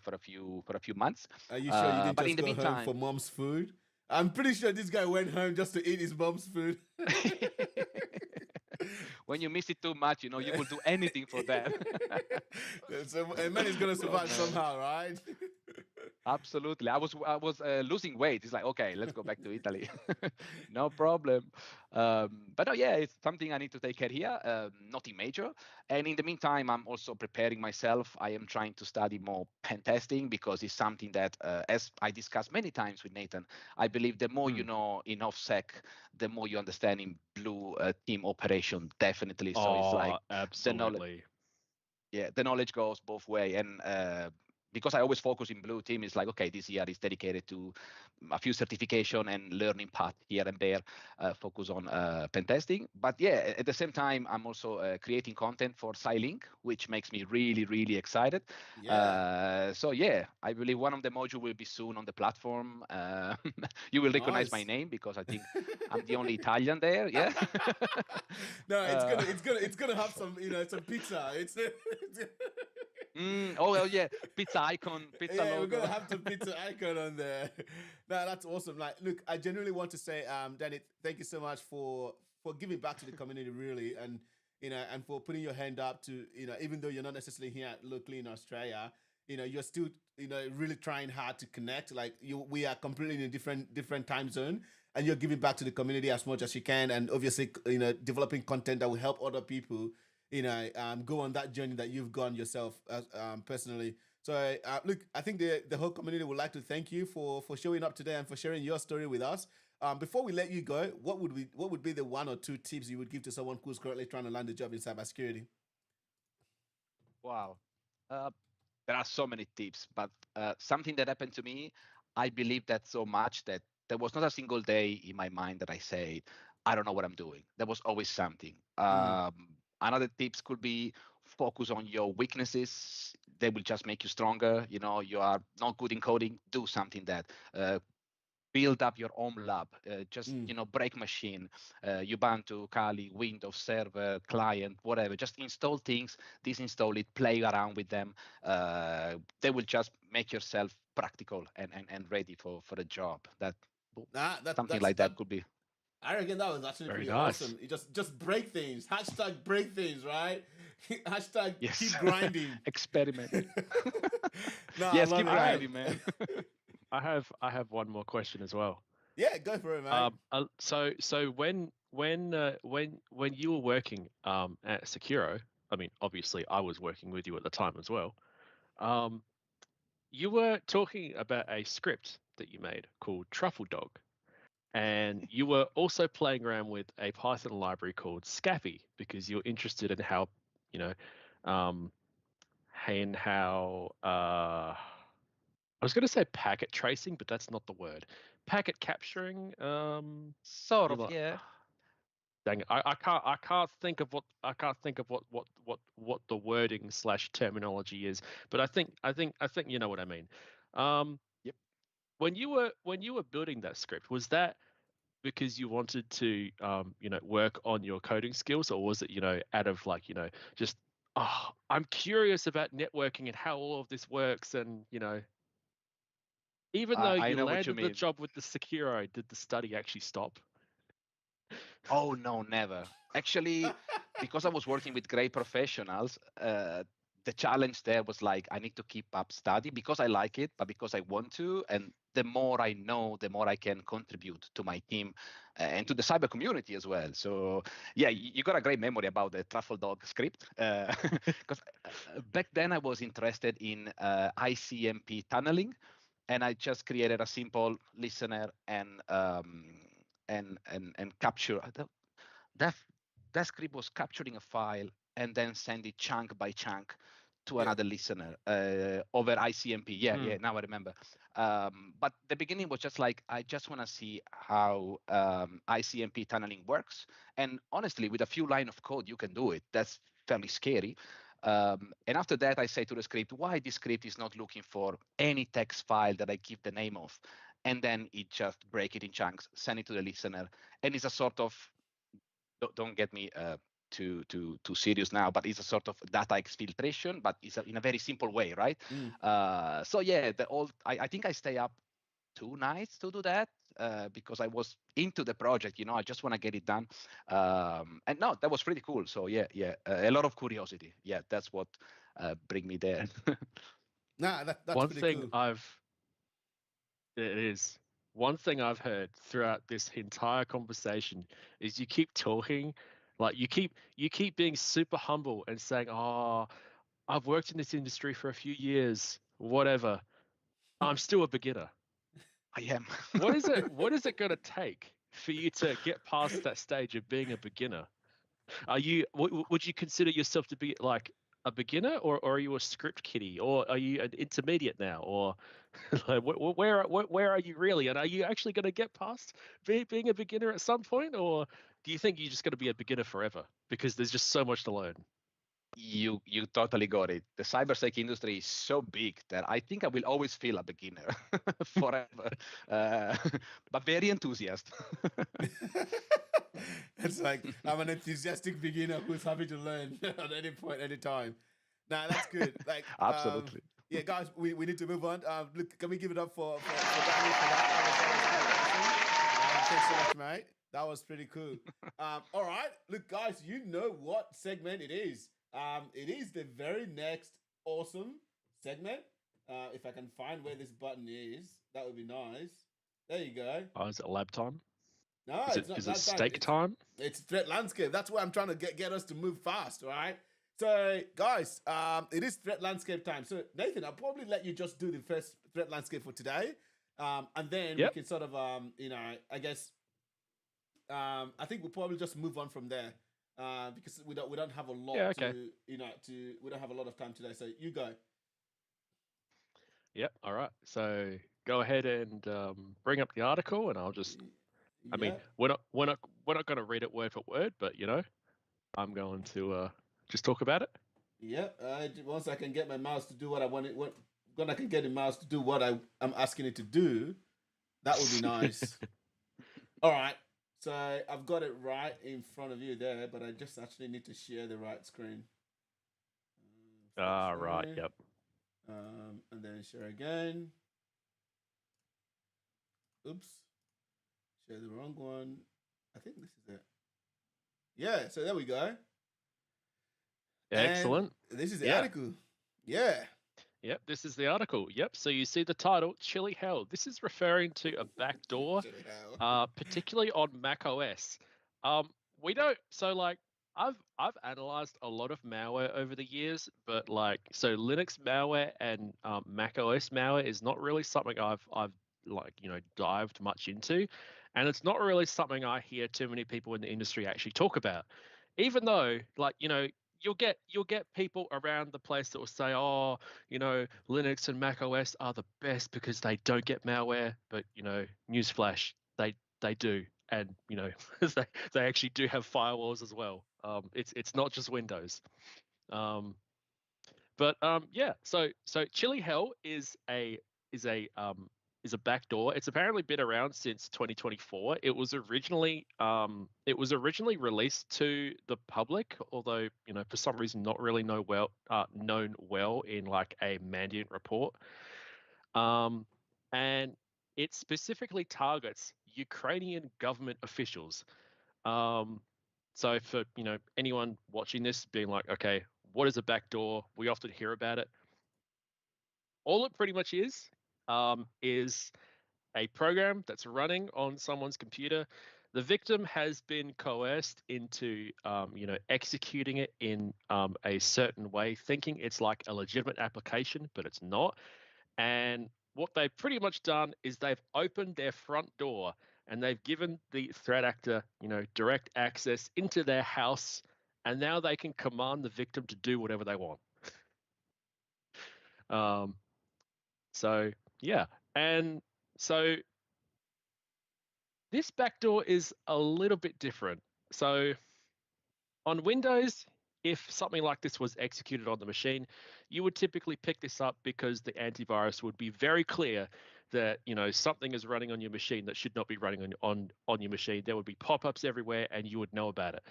few months. Are you sure you didn't but just in the go home meantime, for mom's food? I'm pretty sure this guy went home just to eat his mom's food. when you miss it too much, you will do anything for that. So a man is gonna survive somehow, right? Absolutely. I was losing weight. It's like, okay, let's go back to Italy. No problem. But no, yeah, it's something I need to take care here. Nothing major. And in the meantime, I'm also preparing myself. I am trying to study more pen testing because it's something that, as I discussed many times with Nathan, I believe the more you know in OffSec, the more you understand in blue team operation. Definitely. So it's like absolutely. the knowledge goes both way. And because I always focus in blue team, it's like, okay, this year is dedicated to a few certification and learning path here and there, focus on pen testing. But yeah, at the same time, I'm also creating content for CyLynk, which makes me really, really excited. Yeah. So yeah, I believe one of the modules will be soon on the platform. You will recognize my name because I think I'm the only Italian there. Yeah. No, it's gonna have some some pizza. Oh well, yeah, pizza icon, pizza logo. We're gonna have the pizza icon on there. No, that's awesome. Like, look, I genuinely want to say, Danny, thank you so much for giving back to the community, really, and and for putting your hand up to, even though you're not necessarily here locally in Australia, you're still, really trying hard to connect. Like, we are completely in a different time zone, and you're giving back to the community as much as you can, and obviously, developing content that will help other people go on that journey that you've gone yourself personally. So look, I think the whole community would like to thank you for showing up today and for sharing your story with us. Before we let you go, what would be the one or two tips you would give to someone who's currently trying to land a job in cybersecurity? Wow. There are so many tips, but something that happened to me, I believe that so much that there was not a single day in my mind that I said, I don't know what I'm doing. There was always something. Another tips could be focus on your weaknesses. They will just make you stronger. You are not good in coding. Do something that build up your own lab. Just break machine, Ubuntu, Kali, Windows Server, client, whatever. Just install things, disinstall it, play around with them. They will just make yourself practical and ready for a job. Something like that could be. I reckon that was actually Very pretty nice. awesome. You just break things. Hashtag break things, right? Hashtag Yes. keep grinding. Experiment. Yes, keep grinding, man. I have one more question as well. Yeah, go for it, man. So when you were working at Securo, I mean, obviously I was working with you at the time as well. You were talking about a script that you made called Truffle Dog, and you were also playing around with a Python library called Scappy because you're interested in how, you know, and how I was going to say packet tracing, but that's not the word. Packet capturing. Sort you of, like- yeah. Dang it, I can't think of what the wording / terminology is, but I think you know what I mean. Yep. When you were building that script, was that because you wanted to work on your coding skills, or was it out of just I'm curious about networking and how all of this works, and even though I you know what you landed the mean. job with the Securo, did the study actually stop? Oh no, never. Actually, because I was working with great professionals, the challenge there was like I need to keep up study because I like it, but because I want to. And the more I know, the more I can contribute to my team and to the cyber community as well. So yeah, you got a great memory about the Truffle Dog script. Because back then I was interested in ICMP tunneling, and I just created a simple listener and capture that that script was capturing a file and then send it chunk by chunk to another listener over ICMP. Yeah, now I remember. But the beginning was just like I just want to see how ICMP tunneling works, and honestly, with a few lines of code, you can do it. That's fairly scary. And after that, I say to the script, why this script is not looking for any text file that I give the name of, and then it just break it in chunks, send it to the listener, and it's a sort of don't get me too serious now, but it's a sort of data exfiltration, but it's in a very simple way, right? So yeah, I think I stay up 2 nights to do that because I was into the project. I just want to get it done, and no, that was pretty cool. So yeah, a lot of curiosity. Yeah, that's what bring me there. Nah, that's One pretty thing cool. It is. One thing I've heard throughout this entire conversation is you keep talking, like you keep being super humble and saying, "Oh, I've worked in this industry for a few years, whatever. I'm still a beginner." I am. What is it going to take for you to get past that stage of being a beginner? Would you consider yourself to be like a beginner, or are you a script kiddie, or are you an intermediate now, or like where are you really? And are you actually going to get past being a beginner at some point, or do you think you're just going to be a beginner forever because there's just so much to learn? You totally got it. The cybersec industry is so big that I think I will always feel a beginner forever, but very enthusiastic. It's like I'm an enthusiastic beginner who's happy to learn at any point, any time. Nah, that's good. Like, Absolutely. yeah, guys, we need to move on. Look, can we give it up for Daniel for that? That was awesome. Thanks so much, mate. That was pretty cool. All right, look, guys, you know what segment it is. It is the very next awesome segment. If I can find where this button is, that would be nice. There you go. Oh, is it lab time? No, Is it's not it lab steak time. time? It's threat landscape. That's where I'm trying to get us to move fast, all right? So, guys, it is threat landscape time. So, Nathan, I'll probably let you just do the first threat landscape for today, and then we can sort of, I guess, I think we'll probably just move on from there because we don't have a lot we don't have a lot of time today. So, you go. Yep. All right. So go ahead and bring up the article, and I'll just. I mean, we're not going to read it word for word, but I'm going to just talk about it. Yeah. Once I can get my mouse to do what I want it, when I can get the mouse to do what I'm asking it to do, that would be nice. All right. So I've got it right in front of you there, but I just actually need to share the right screen. Right. Yep. And then share again. Oops. Share the wrong one. I think this is it. Yeah, so there we go. Excellent. And this is the article. Yeah. Yep, this is the article. Yep. So you see the title, Chili Hell. This is referring to a backdoor, particularly on Mac OS. We don't. So like I've analyzed a lot of malware over the years, but so Linux malware and Mac OS malware is not really something I've dived much into, and it's not really something I hear too many people in the industry actually talk about. Even though you'll get people around the place that will say, oh, Linux and Mac OS are the best because they don't get malware, but newsflash, they do, and they actually do have firewalls as well. It's not just Windows. Yeah. So Chili Hell is a backdoor. It's apparently been around since 2024. It was originally released to the public, although for some reason not really known well in like a Mandiant report. And it specifically targets Ukrainian government officials. So for anyone watching this being like, okay, what is a backdoor? We often hear about it. All it pretty much is a program that's running on someone's computer. The victim has been coerced into executing it in a certain way, thinking it's like a legitimate application, but it's not. And what they've pretty much done is they've opened their front door and they've given the threat actor, direct access into their house, and now they can command the victim to do whatever they want. So yeah, and so this backdoor is a little bit different. So on Windows, if something like this was executed on the machine, you would typically pick this up because the antivirus would be very clear that something is running on your machine that should not be running on your machine. There would be pop-ups everywhere, and you would know about it.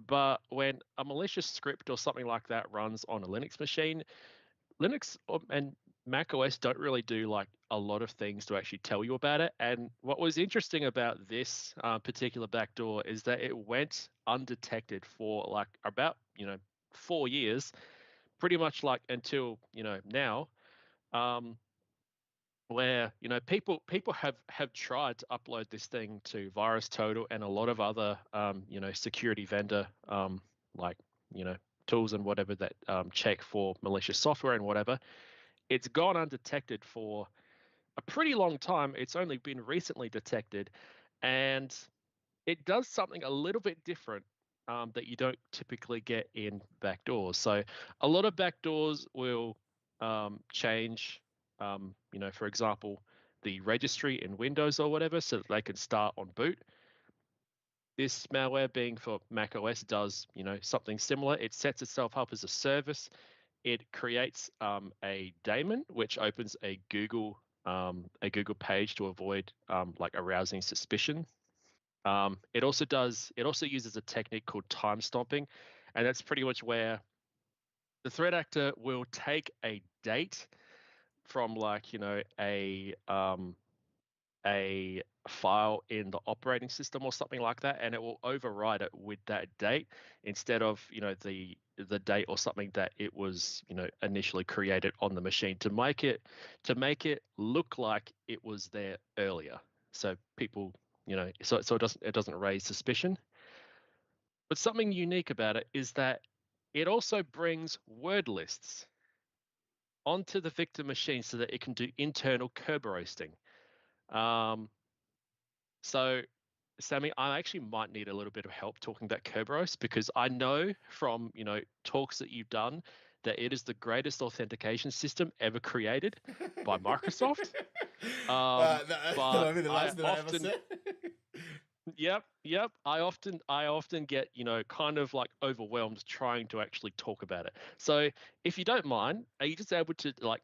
But when a malicious script or something like that runs on a Linux machine, Linux and Mac OS don't really do like a lot of things to actually tell you about it. And what was interesting about this particular backdoor is that it went undetected for like about 4 years, pretty much like until now, where people have tried to upload this thing to VirusTotal and a lot of other security vendor tools and whatever that check for malicious software and whatever. It's gone undetected for a pretty long time. It's only been recently detected, and it does something a little bit different that you don't typically get in backdoors. So a lot of backdoors will change, for example, the registry in Windows or whatever, so that they can start on boot. This malware, being for Mac OS, does something similar. It sets itself up as a service. It creates a daemon which opens a Google page to avoid like arousing suspicion. It also uses a technique called time stomping, and that's pretty much where the threat actor will take a date from like a file in the operating system or something like that, and it will override it with that date instead of the date or something that it was initially created on the machine, to make it look like it was there earlier, so people so it doesn't raise suspicion. But something unique about it is that it also brings word lists onto the victim machine so that it can do internal Kerberoasting. So, Sammy, I actually might need a little bit of help talking about Kerberos, because I know from talks that you've done that it is the greatest authentication system ever created by Microsoft. That'll be the last thing I ever said. Yep. I often get kind of like overwhelmed trying to actually talk about it. So if you don't mind, are you just able to like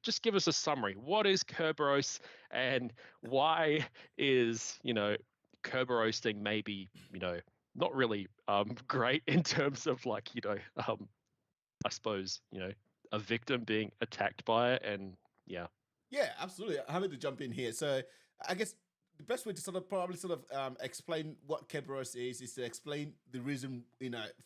just give us a summary? What is Kerberos, and why is Kerberoasting maybe not really great in terms of like I suppose a victim being attacked by it, and yeah. Yeah, absolutely. I'm happy to jump in here. So I guess the best way to probably explain what Kerberos is to explain the reason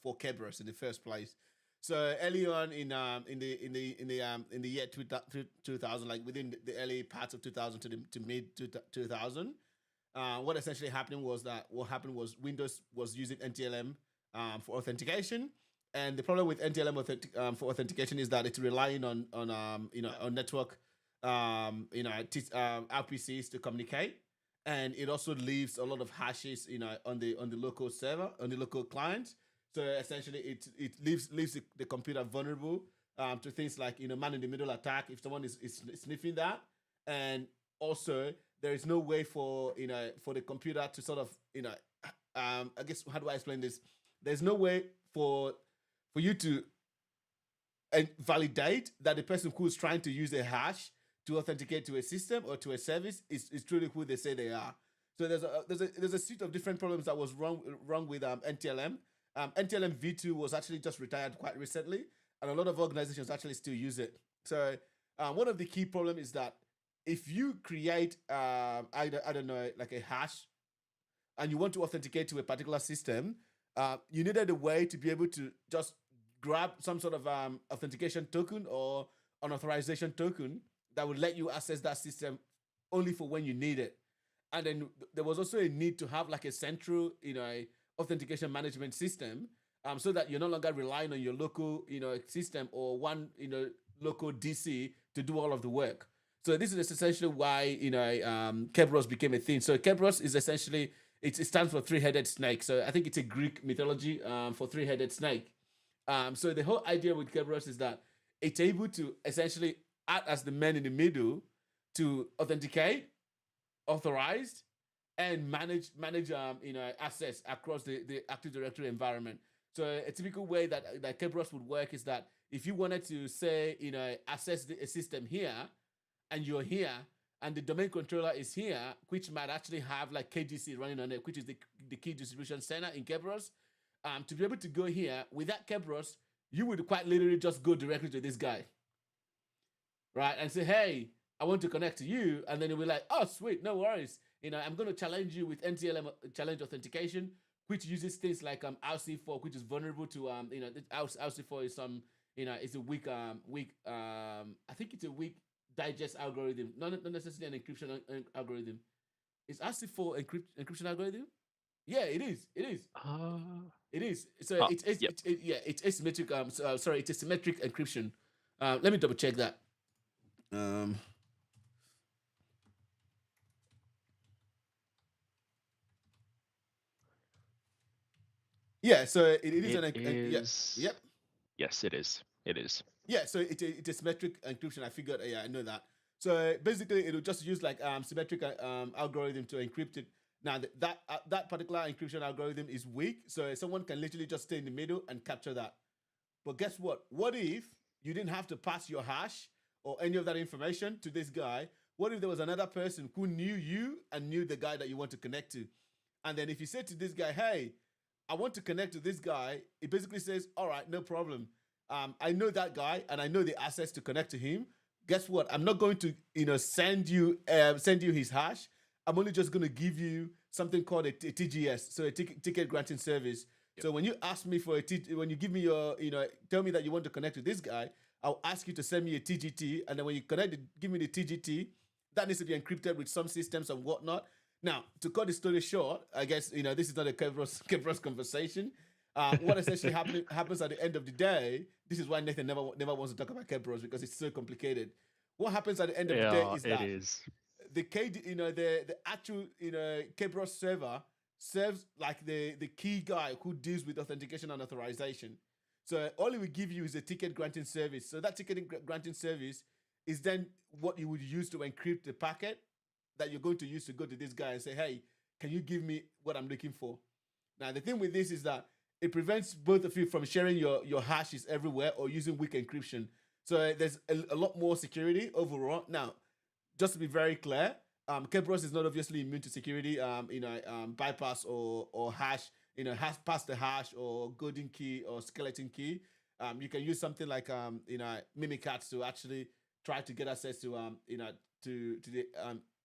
for Kerberos in the first place. So early on in the year 2000, like within the early parts of 2000 to mid 2000, what essentially happened was Windows was using NTLM for authentication. And the problem with NTLM for authentication is that it's relying on on network RPCs to communicate, and it also leaves a lot of hashes on the local server, on the local client. So essentially, it leaves the computer vulnerable to things like man in the middle attack if someone is sniffing that, and also there is no way for for the computer to sort of I guess, how do I explain this? There's no way for you to validate that the person who's trying to use a hash to authenticate to a system or to a service is truly who they say they are. So there's a suite of different problems that was wrong with NTLM. NTLM v2 was actually just retired quite recently, and a lot of organizations actually still use it. So one of the key problems is that if you create I don't know, like a hash, and you want to authenticate to a particular system, you needed a way to be able to just grab some sort of authentication token or an authorization token that would let you access that system only for when you need it. And then there was also a need to have like a central, authentication management system, so that you're no longer relying on your local, system or one, local DC to do all of the work. So this is essentially why, Kerberos became a thing. So Kerberos is essentially, it stands for three-headed snake. So I think it's a Greek mythology for three-headed snake. So the whole idea with Kerberos is that it's able to essentially act as the man in the middle to authenticate, authorize, and manage access across the Active Directory environment. So a typical way that Kerberos would work is that if you wanted to say access a system here, and you're here, and the domain controller is here, which might actually have like KDC running on it, which is the key distribution center in Kerberos. To be able to go here without Kerberos, you would quite literally just go directly to this guy, right? And say, hey, I want to connect to you. And then you'll be like, oh, sweet, no worries. I'm going to challenge you with NTLM challenge authentication, which uses things like RC4, which is vulnerable to, RC4 is it's a weak, I think it's a weak digest algorithm, not necessarily an encryption algorithm. Is RC4 encryption algorithm? Yeah, it is. It is. It is. So it's asymmetric. Sorry, it's a symmetric encryption. Let me double check that. Yeah. So it is yep. Yes, it is. It is. Yeah. So it's a symmetric encryption. I figured. Yeah, I know that. So basically, it'll just use like symmetric algorithm to encrypt it. Now that particular encryption algorithm is weak, so someone can literally just stay in the middle and capture that. But guess what? What if you didn't have to pass your hash or any of that information to this guy? What if there was another person who knew you and knew the guy that you want to connect to? And then if you said to this guy, hey, I want to connect to this guy, it basically says, all right, no problem. I know that guy and I know the access to connect to him. Guess what? I'm not going to send you his hash. I'm only just going to give you something called a TGS, so a ticket granting service. Yep. So when you ask me for when you give me your, tell me that you want to connect to this guy, I'll ask you to send me a TGT, and then when you give me the TGT, that needs to be encrypted with some systems and whatnot. Now, to cut the story short, I guess this is not a Kerberos conversation. What essentially happens at the end of the day, this is why Nathan never wants to talk about Kerberos, because it's so complicated. What happens at the end of the day is that the the actual Kerberos server serves like the key guy who deals with authentication and authorization. So all it will give you is a ticket granting service. So that ticket granting service is then what you would use to encrypt the packet that you're going to use to go to this guy and say, hey, can you give me what I'm looking for? Now the thing with this is that it prevents both of you from sharing your hashes everywhere or using weak encryption. So there's a lot more security overall. Now, just to be very clear, Kerberos is not obviously immune to security, bypass or hash, hash past the hash or golden key or skeleton key. You can use something like, Mimikatz to actually try to get access to, to the,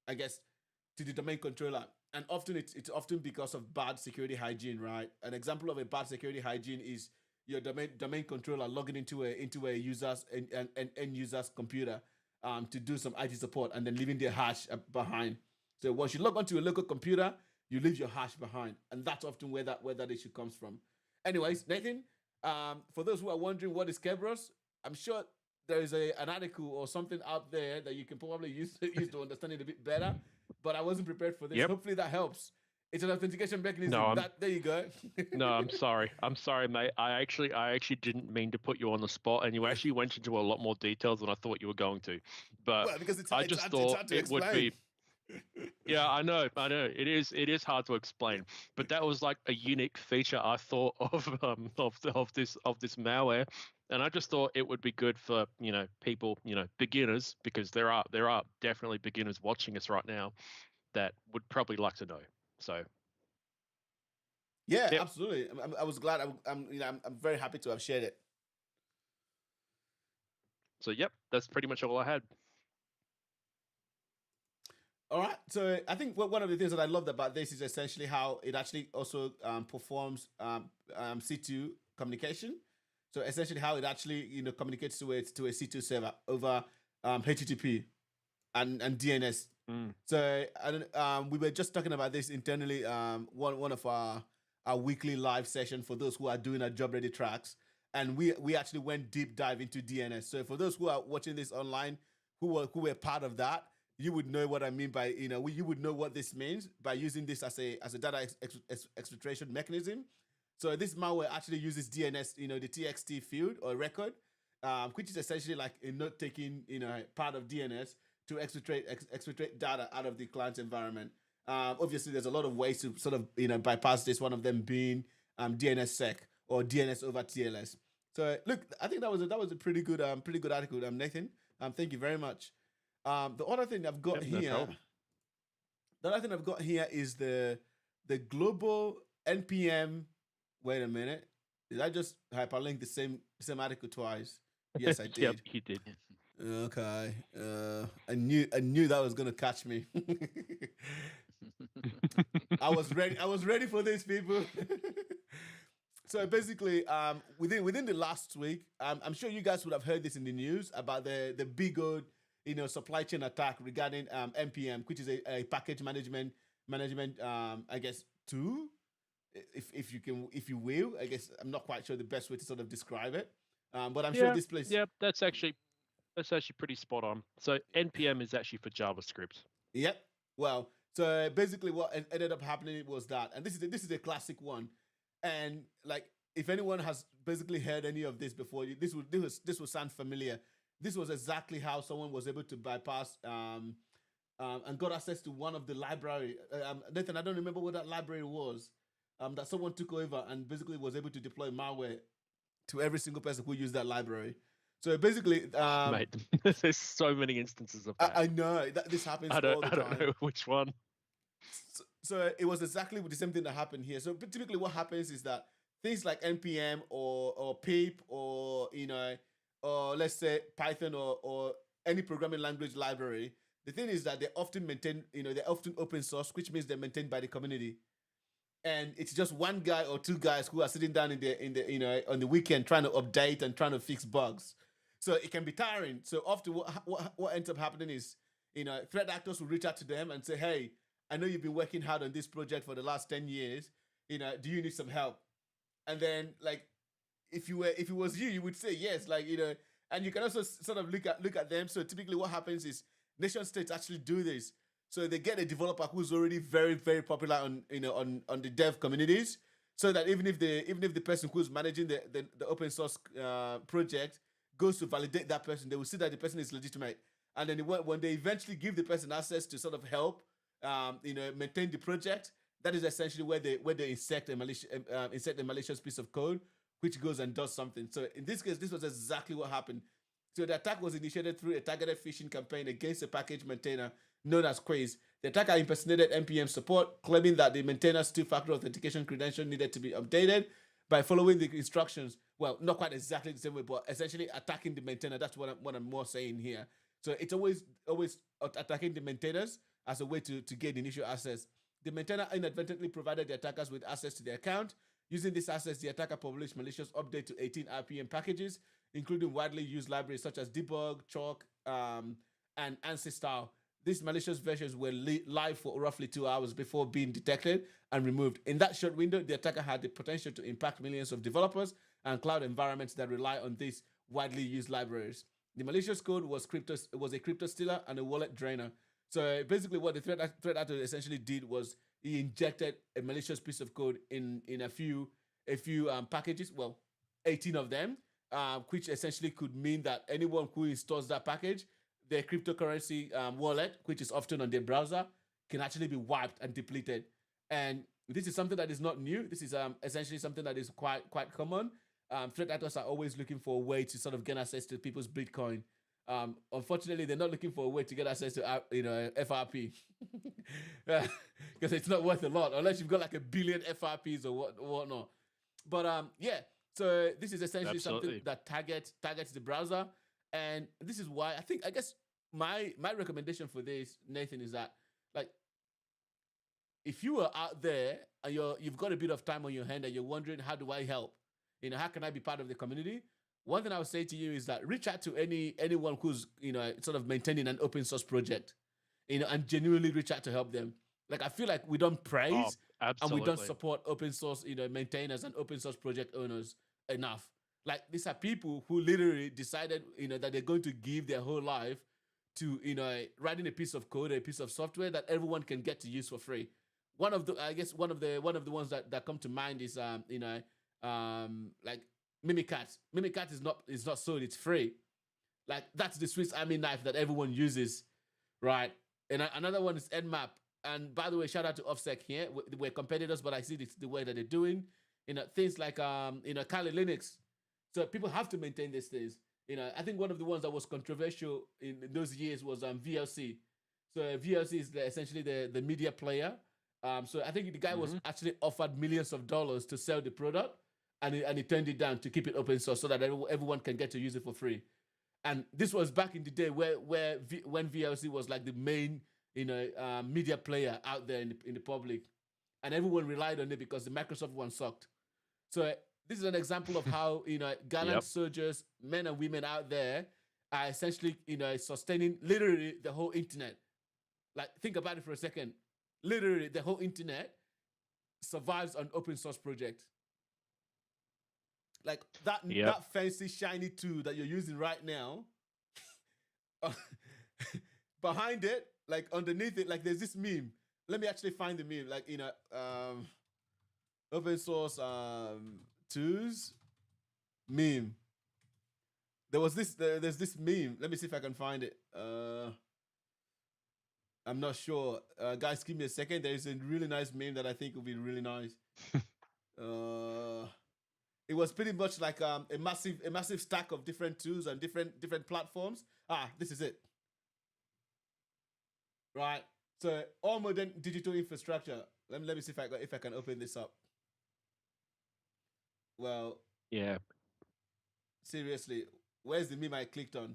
I guess, to the domain controller. And often it's often because of bad security hygiene, right? An example of a bad security hygiene is your domain controller logging into a user's end user's computer to do some IT support and then leaving their hash behind. So once you log onto a local computer, you leave your hash behind, and that's often where that issue comes from. Anyways, Nathan, for those who are wondering what is Kerberos, I'm sure there is an article or something out there that you can probably use to understand it a bit better. But I wasn't prepared for this. Yep. Hopefully that helps. It's an authentication mechanism. No, There you go. No, I'm sorry. I'm sorry, mate. I actually didn't mean to put you on the spot, and you actually went into a lot more details than I thought you were going to. But Well, because I just thought it would be. Yeah, I know. It is hard to explain, but that was like a unique feature I thought of this malware, and I just thought it would be good for people, beginners, because there are definitely beginners watching us right now that would probably like to know. So. Yeah, Yep. absolutely. I was glad. I'm very happy to have shared it. So yep, that's pretty much all I had. All right. So I think one of the things that I loved about this is essentially how it actually also performs C2 communication. So essentially how it actually communicates to a C2 server over HTTP and DNS. So we were just talking about this internally. One of our weekly live session for those who are doing our job ready tracks, and we actually went deep dive into DNS. So for those who are watching this online, who were part of that, you would know what I mean by you would know what this means by using this as a data exfiltration mechanism. So this malware actually uses DNS, the TXT field or record, which is essentially like a note-taking, part of DNS to exfiltrate data out of the client's environment. Obviously, there's a lot of ways to sort of bypass this. One of them being DNSSEC or DNS over TLS. So look, I think that was a pretty good article, Nathan. Thank you very much. The other thing I've got here, is the global NPM. Wait a minute, did I just hyperlink the same article twice? Yes, I did. Yep, you did. Okay. I knew that was gonna catch me. I was ready for this, people. So basically, within the last week, I'm sure you guys would have heard this in the news about the big old supply chain attack regarding NPM, which is a package management I guess tool, if you will. I guess I'm not quite sure the best way to sort of describe it. But I'm sure this place. Yeah, that's actually pretty spot on. So NPM is actually for JavaScript. Yep. Well, so basically what ended up happening was that, and this is a classic one, and like if anyone has basically heard any of this before, this would sound familiar. This was exactly how someone was able to bypass and got access to one of the library. Nathan, I don't remember what that library was. That someone took over and basically was able to deploy malware to every single person who used that library. So basically, mate, there's so many instances of that. I know that this happens all the time. I don't know which one. So it was exactly the same thing that happened here. So typically, what happens is that things like NPM or pip or or let's say Python or any programming language library, the thing is that they're often maintained. They're often open source, which means they're maintained by the community. And it's just one guy or two guys who are sitting down in the on the weekend trying to update and trying to fix bugs. So it can be tiring. So often what ends up happening is, threat actors will reach out to them and say, hey, I know you've been working hard on this project for the last 10 years. Do you need some help? And then like, if it was you would say yes, like, and you can also sort of look at them. So typically what happens is nation states actually do this. So they get a developer who's already very, very popular on the dev communities, so that even if the person who's managing the open source project goes to validate that person, they will see that the person is legitimate. And then when they eventually give the person access to sort of help, maintain the project, that is essentially where they insert a malicious piece of code, which goes and does something. So in this case, this was exactly what happened. So the attack was initiated through a targeted phishing campaign against a package maintainer known as Quiz. The attacker impersonated NPM support, claiming that the maintainer's two-factor authentication credential needed to be updated by following the instructions. Well, not quite exactly the same way, but essentially attacking the maintainer. That's what I'm more saying here. So it's always attacking the maintainers as a way to gain initial access. The maintainer inadvertently provided the attackers with access to their account. Using this access, the attacker published malicious update to 18 RPM packages, including widely used libraries such as Debug, Chalk, and ANSI style. these malicious versions were live for roughly 2 hours before being detected and removed. In that short window, the attacker had the potential to impact millions of developers and cloud environments that rely on these widely used libraries. The malicious code was a crypto stealer and a wallet drainer. So basically, what the threat actor essentially did was he injected a malicious piece of code in a few packages. Well, 18 of them, which essentially could mean that anyone who installs that package, their cryptocurrency wallet, which is often on their browser, can actually be wiped and depleted. And this is something that is not new. This is essentially something that is quite common. Threat actors are always looking for a way to sort of gain access to people's Bitcoin. Unfortunately, they're not looking for a way to get access to FRP because it's not worth a lot unless you've got like 1 billion FRPs or whatnot. But yeah, so this is essentially something that targets the browser, and this is why I guess my recommendation for this, Nathan, is that like if you are out there and you've got a bit of time on your hand and you're wondering how do I help, how can I be part of the community? One thing I would say to you is that reach out to anyone who's sort of maintaining an open source project, and genuinely reach out to help them. Like I feel like we don't praise and we don't support open source maintainers and open source project owners enough. Like these are people who literally decided that they're going to give their whole life to writing a piece of code or a piece of software that everyone can get to use for free. One of the ones that come to mind is like Mimikat. Mimikat is not sold, it's free. Like that's the Swiss Army knife that everyone uses, right? And another one is Nmap. And by the way, shout out to OffSec here. We're competitors, but I see the way that they're doing. Things like Kali Linux. So people have to maintain these things. I think one of the ones that was controversial in those years was VLC. So VLC is essentially the media player. So I think the guy was actually offered millions of dollars to sell the product, and he turned it down to keep it open source so that everyone can get to use it for free. And this was back in the day when VLC was like the main media player out there in the public, and everyone relied on it because the Microsoft one sucked. So this is an example of how gallant soldiers, men and women out there, are essentially sustaining literally the whole internet. Like think about it for a second. Literally the whole internet survives on open source project. Like that fancy shiny tool that you're using right now, behind it, like underneath it, like there's this meme. Let me actually find the meme. Like open source tools meme. There's this meme. Let me see if I can find it. I'm not sure. Guys, give me a second. There is a really nice meme that I think will be really nice. It was pretty much like a massive stack of different tools and different platforms. This is it. Right. So all modern digital infrastructure. Let me see if I can open this up. Well, yeah. Seriously, where's the meme I clicked on?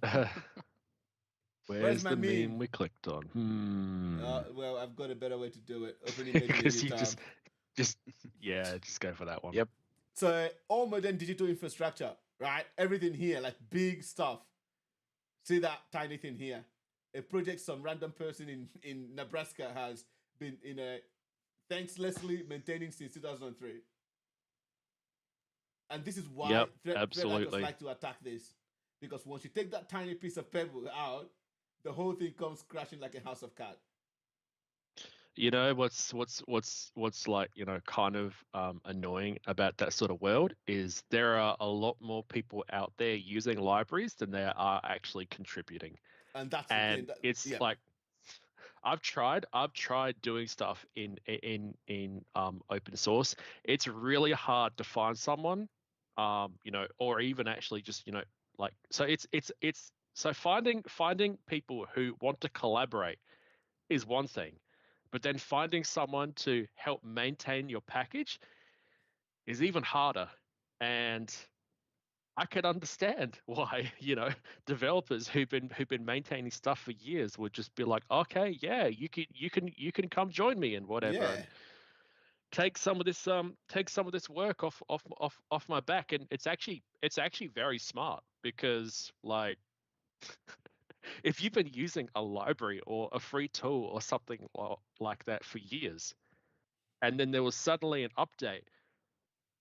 Where's the meme we clicked on? Well, I've got a better way to do it. Opening because you just go for that one. Yep. So all modern digital infrastructure, right? Everything here, like big stuff. See that tiny thing here? A project some random person in Nebraska has been thanklessly maintaining since 2003. And this is why threat actors like to attack this. Because once you take that tiny piece of pebble out, the whole thing comes crashing like a house of cards. What's like kind of annoying about that sort of world is there are a lot more people out there using libraries than there are actually contributing. And that's it's like I've tried doing stuff in open source. It's really hard to find someone, or even actually just like so it's so finding people who want to collaborate is one thing, but then finding someone to help maintain your package is even harder. And I can understand why, developers who've been maintaining stuff for years would just be like, okay, yeah, you can come join me and whatever. Yeah. And take some of this work off my back. And it's actually very smart because like if you've been using a library or a free tool or something like that for years, and then there was suddenly an update,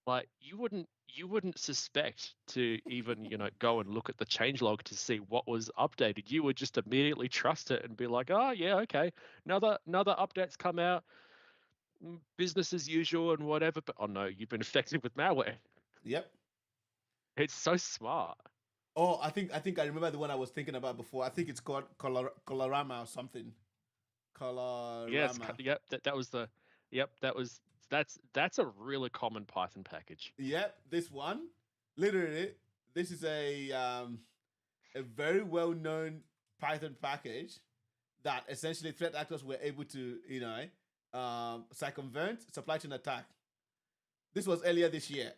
like you wouldn't suspect to even go and look at the changelog to see what was updated. You would just immediately trust it and be like, oh yeah, okay, another update's come out, business as usual and whatever. But oh no, you've been affected with malware. Yep. It's so smart. Oh, I think I remember the one I was thinking about before. I think it's called Colorama or something. Colorama. Yes, yep. That was the. Yep, that's a really common Python package. Yep, this one, literally, this is a very well known Python package that essentially threat actors were able to circumvent supply chain attack. This was earlier this year.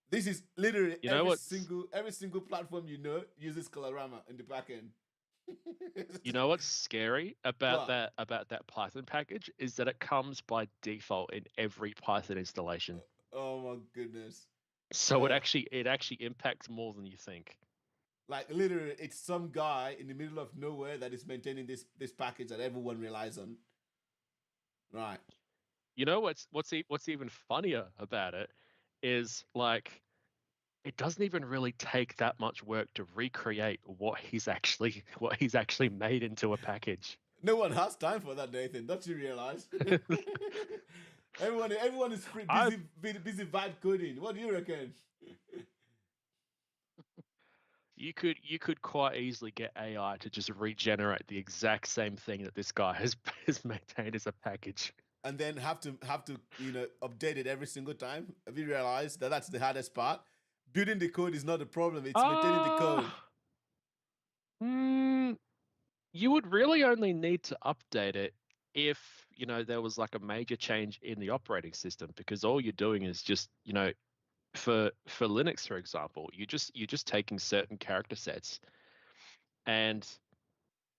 This is literally every single platform uses Colorama in the backend. You know what's scary about that Python package is that it comes by default in every Python installation. Oh my goodness! So it actually impacts more than you think. Like literally, it's some guy in the middle of nowhere that is maintaining this package that everyone relies on. Right. You know what's even funnier about it is like it doesn't even really take that much work to recreate what he's actually made into a package. No one has time for that, Nathan. Don't you realize? everyone is busy vibe coding. What do you reckon? You could quite easily get AI to just regenerate the exact same thing that this guy has maintained as a package. And then have to update it every single time. Have you realized that that's the hardest part? Building the code is not the problem. It's maintaining the code. You would really only need to update it if there was like a major change in the operating system, because all you're doing is just for Linux, for example, you're just taking certain character sets and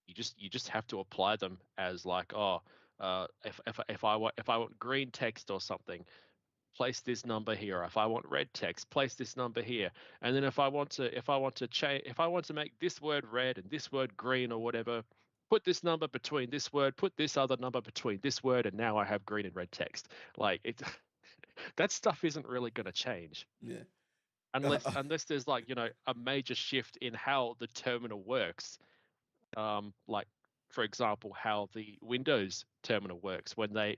you just have to apply them as like, if I want green text or something, place this number here. If I want red text, place this number here. And then if I want to make this word red and this word green or whatever, put this number between this word, put this other number between this word, and now I have green and red text. Like it, that stuff isn't really going to change. Yeah. Unless there's like a major shift in how the terminal works. Like for example, how the Windows terminal works when they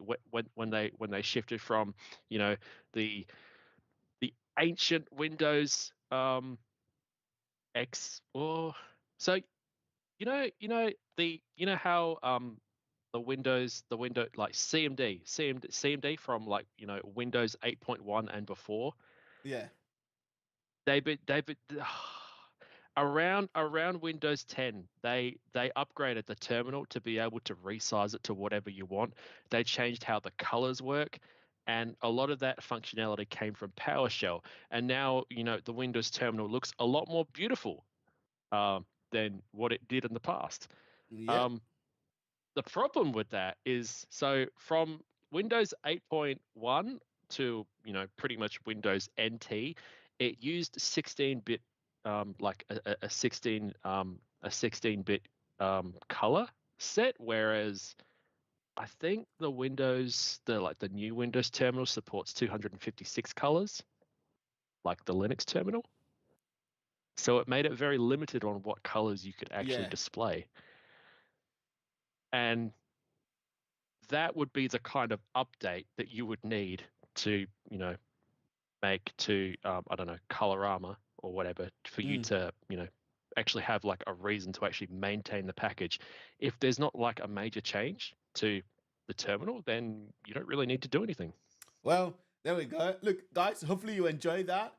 shifted from the ancient Windows X or so how the Windows like CMD from like Windows 8.1 and before. Yeah. They around Windows 10, they upgraded the terminal to be able to resize it to whatever you want. They changed how the colors work, and a lot of that functionality came from PowerShell. And now the Windows terminal looks a lot more beautiful than what it did in the past. Yep. The problem with that is, so from Windows 8.1 to pretty much Windows NT, it used 16-bit like a 16-bit color set, whereas I think the new Windows terminal supports 256 colors, like the Linux terminal. So it made it very limited on what colors you could actually display. And that would be the kind of update that you would need to, make to, I don't know, Colorama or whatever, for you to, actually have like a reason to actually maintain the package. If there's not like a major change to the terminal, then you don't really need to do anything. Well, there we go. Look, guys, hopefully you enjoyed that.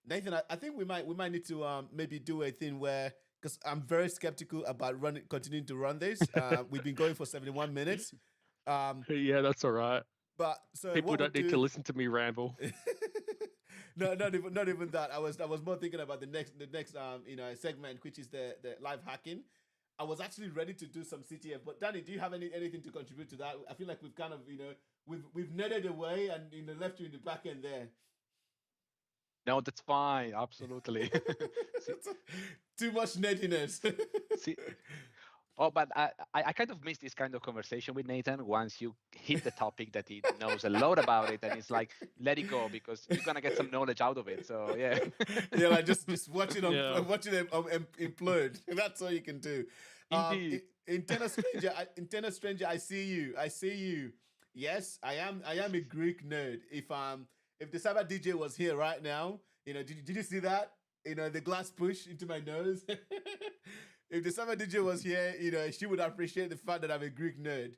Nathan, I think we might need to maybe do a thing where, because I'm very skeptical about continuing to run this. We've been going for 71 minutes. Yeah, that's all right. But so people don't need to listen to me ramble. No, not even that. I was more thinking about the next segment, which is the live hacking. I was actually ready to do some CTF, but Danny, do you have anything to contribute to that? I feel like we've kind of we've nerded away and left you in the back end there. No, that's fine. Absolutely. see, Too much nerdiness. see, oh, but I kind of miss this kind of conversation with Nathan once you hit the topic that he knows a lot about it, and it's like, let it go because you're gonna get some knowledge out of it. So yeah. Yeah, like just watch it Yeah. watch it implode. That's all you can do. Indeed. Internal stranger, internal stranger, I see you. I see you. Yes, I am a Greek nerd. If the cyber DJ was here right now, did you see that? The glass push into my nose. If the cyber DJ was here, she would appreciate the fact that I'm a Greek nerd.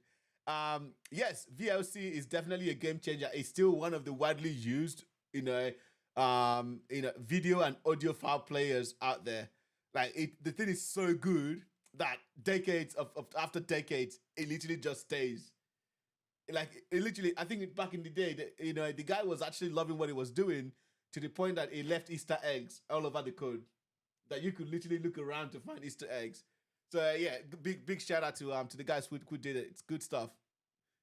Yes, VLC is definitely a game changer. It's still one of the widely used, video and audio file players out there. The thing is so good that decades of after decades, it literally just stays. Like it literally, I think back in the day, the guy was actually loving what he was doing to the point that he left Easter eggs all over the code that you could literally look around to find Easter eggs. So yeah, big shout out to the guys who did it. It's good stuff.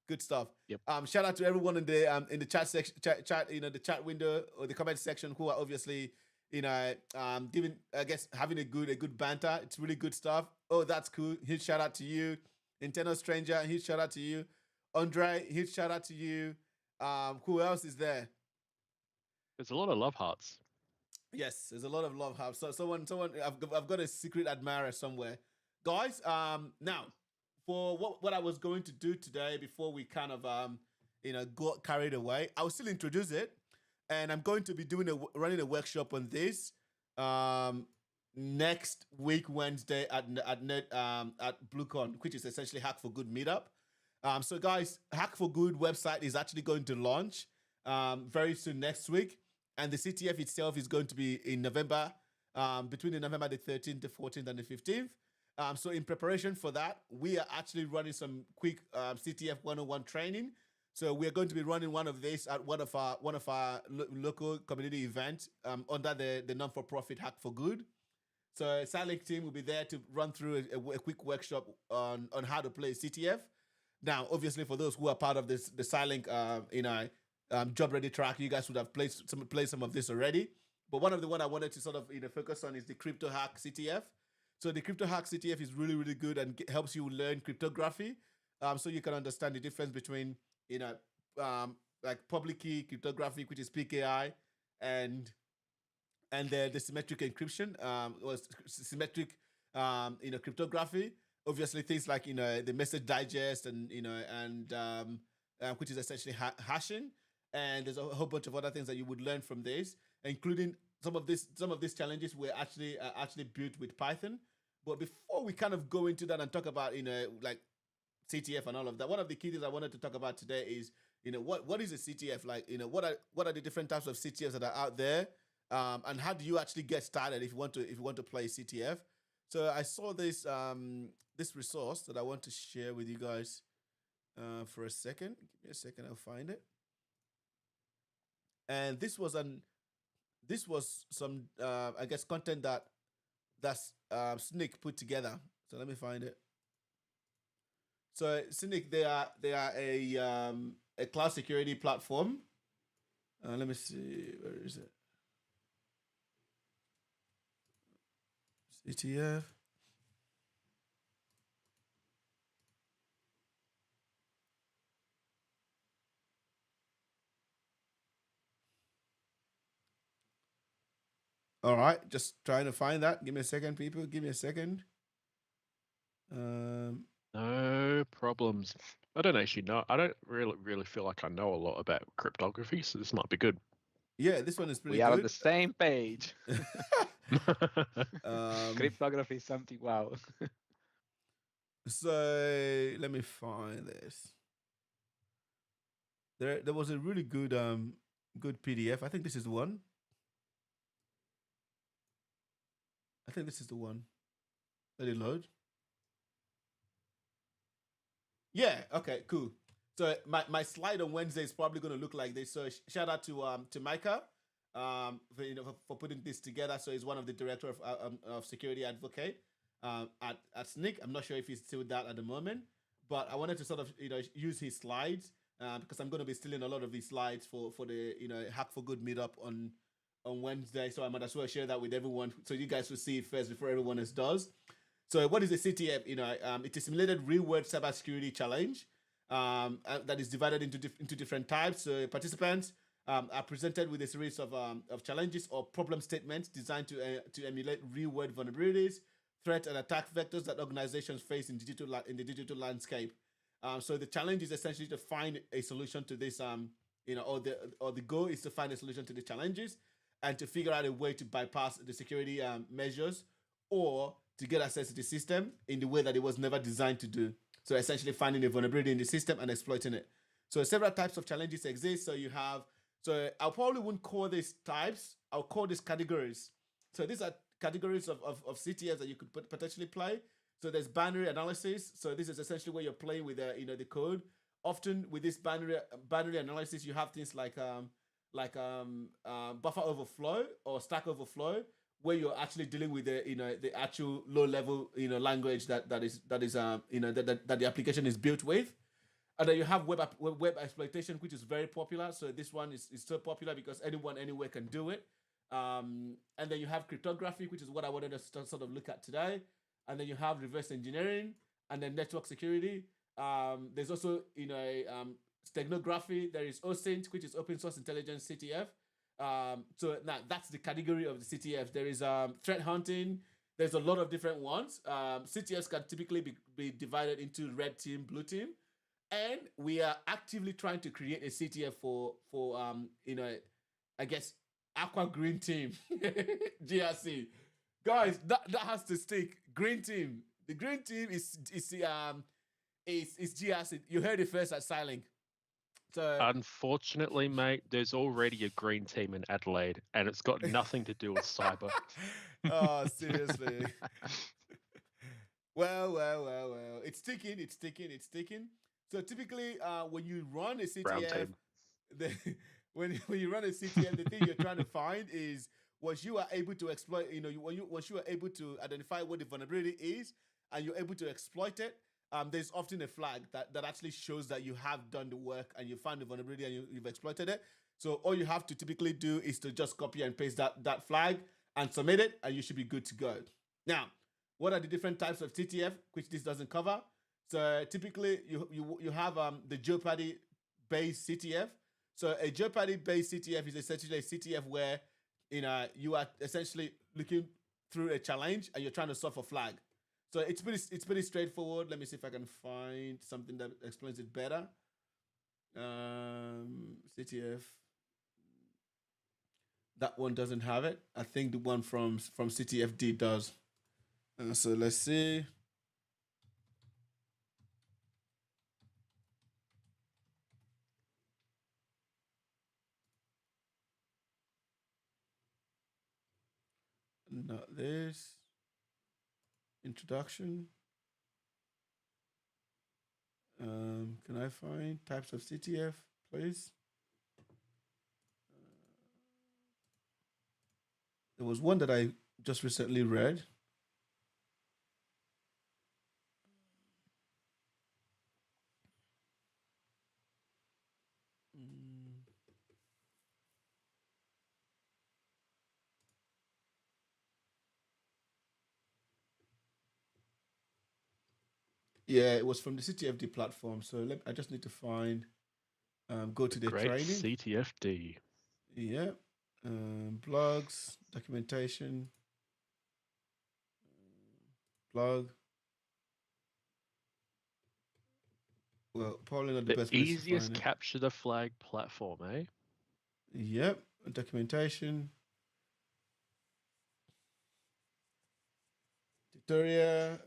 Good stuff. Yep. Shout out to everyone in the chat section, chat the chat window or the comment section who are obviously giving, I guess, having a good banter. It's really good stuff. Oh, that's cool. Huge shout out to you, Internal Stranger. Huge shout out to you, Andre. Huge shout out to you. Who else is there? There's a lot of love hearts. Yes, there's a lot of love hearts. So someone, I've got a secret admirer somewhere, guys. Now for what I was going to do today before we kind of got carried away, I'll still introduce it, and I'm going to be running a workshop on this next week Wednesday at BlueCon, which is essentially Hack for Good meetup. So guys, Hack for Good website is actually going to launch very soon next week. And the CTF itself is going to be in November, between the November the 13th, the 14th, and the 15th. So in preparation for that, we are actually running some quick CTF 101 training. So we're going to be running one of these at one of our local community events under the non-for-profit Hack for Good. So CyLynk team will be there to run through a quick workshop on how to play CTF. Now, obviously, for those who are part of the CyLynk, job ready track, you guys would have played some of this already. But one of the one I wanted to sort of focus on is the crypto hack CTF. So the crypto hack CTF is really, really good and helps you learn cryptography, so you can understand the difference between like public key cryptography, which is PKI, and the symmetric encryption, or symmetric cryptography. Obviously, things like the message digest and which is essentially hashing. And there's a whole bunch of other things that you would learn from this, including some of these challenges were actually built with Python. But before we kind of go into that and talk about like CTF and all of that, one of the key things I wanted to talk about today is what is a CTF, like what are the different types of CTFs that are out there, and how do you actually get started if you want to play CTF. So I saw this this resource that I want to share with you guys for a second. Give me a second, I'll find it. And this was some I guess content that's Snyk put together. So let me find it. So Snyk, they are a cloud security platform. Let me see, where is it? CTF. All right, just trying to find that. Give me a second, people. Give me a second. No problems. I don't actually know. I don't really feel like I know a lot about cryptography, so this might be good. Yeah, this one is pretty We are good. on the same page. Cryptography is something wow. So let me find this. There was a really good good PDF. I think this is the one. I think this is the one. Let it load. Yeah. Okay. Cool. So my slide on Wednesday is probably going to look like this. So shout out to Micah for putting this together. So he's one of the director of security advocate at Snyk. I'm not sure if he's still that at the moment, but I wanted to sort of use his slides because I'm going to be stealing a lot of these slides for the Hack for Good meetup on on Wednesday, so I might as well share that with everyone, so you guys will see it first before everyone else does. So, what is a CTF? It's a simulated real-world cybersecurity challenge that is divided into different types. So, participants are presented with a series of challenges or problem statements designed to emulate real-world vulnerabilities, threat, and attack vectors that organizations face in the digital landscape. So, the challenge is essentially to find a solution to this. Or the goal is to find a solution to the challenges and to figure out a way to bypass the security measures or to get access to the system in the way that it was never designed to do. So essentially finding a vulnerability in the system and exploiting it. So several types of challenges exist. So I probably wouldn't call these types, I'll call these categories. So these are categories of CTFs that you could potentially play. So there's binary analysis. So this is essentially where you're playing with the code. Often with this binary analysis, you have things like buffer overflow or stack overflow, where you're actually dealing with the actual low level language that the application is built with. And then you have web exploitation, which is very popular. So this one is so popular because anyone anywhere can do it. And then you have cryptography, which is what I wanted to sort of look at today. And then you have reverse engineering and then network security. There's also steganography. There is OSINT, which is open source intelligence CTF. So now that's the category of the CTF. There is threat hunting. There's a lot of different ones. CTFs can typically be divided into red team, blue team, and we are actively trying to create a CTF for I guess aqua green team, GRC. Guys, that has to stick. Green team. The green team is GRC. You heard it first at CyLynk. So unfortunately, mate, there's already a green team in Adelaide, and it's got nothing to do with cyber. Oh, seriously. Well. It's ticking. So typically, when you run a CTF, when you run a CTF, the thing you're trying to find is once you are able to exploit, once you are able to identify what the vulnerability is, and you're able to exploit it. There's often a flag that actually shows that you have done the work and you found the vulnerability and you've exploited it. So all you have to typically do is to just copy and paste that flag and submit it, and you should be good to go. Now, what are the different types of CTF, which this doesn't cover? So typically you have the Jeopardy-based CTF. So a Jeopardy-based CTF is essentially a CTF where you are essentially looking through a challenge and you're trying to solve a flag. So it's pretty straightforward. Let me see if I can find something that explains it better. CTF. That one doesn't have it. I think the one from CTFD does. So let's see. Not this. Introduction. Can I find types of CTF, please? There was one that I just recently read. Yeah, it was from the CTFD platform. So I just need to find, go to the Great training. CTFD. Yeah. Blogs, documentation, blog. Well, probably not the best place to easiest find it. capture the flag platform, eh? Yep, documentation. Tutorial.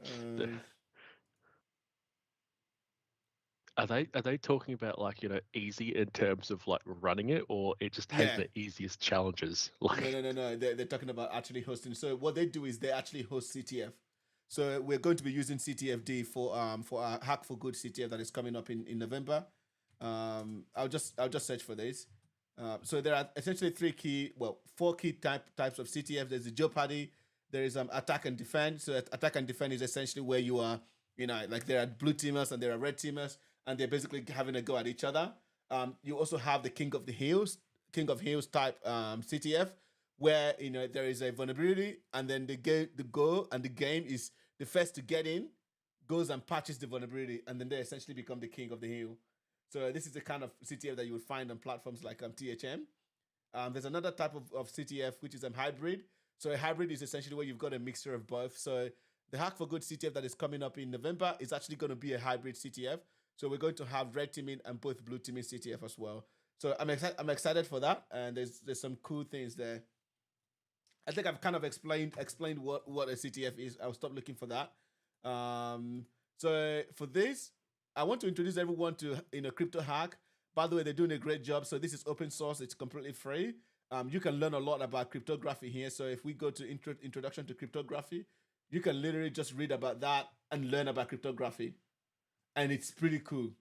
Are they talking about like easy in terms of like running it, or it just has the easiest challenges? Like No. They're talking about actually hosting. So what they do is they actually host CTF. So we're going to be using CTFD for our Hack for Good CTF that is coming up in November. I'll just search for this. So there are essentially four key types of CTF. There's the Jeopardy. There is attack and defend. So attack and defend is essentially where you are, like there are blue teamers and there are red teamers, and they're basically having a go at each other. You also have the King of Hills type CTF, where there is a vulnerability, and then the game is the first to get in goes and patches the vulnerability, and then they essentially become the king of the hill. So this is the kind of CTF that you would find on platforms like THM. There's another type of CTF which is hybrid. So a hybrid is essentially where you've got a mixture of both. So the Hack for Good CTF that is coming up in November is actually going to be a hybrid CTF. So we're going to have red teaming and both blue teaming CTF as well. So I'm excited for that, and there's some cool things there. I think I've kind of explained what a CTF is. I'll stop looking for that. So for this, I want to introduce everyone to Crypto Hack. By the way, they're doing a great job. So this is open source. It's completely free. You can learn a lot about cryptography here. So if we go to introduction to cryptography, you can literally just read about that and learn about cryptography. And it's pretty cool.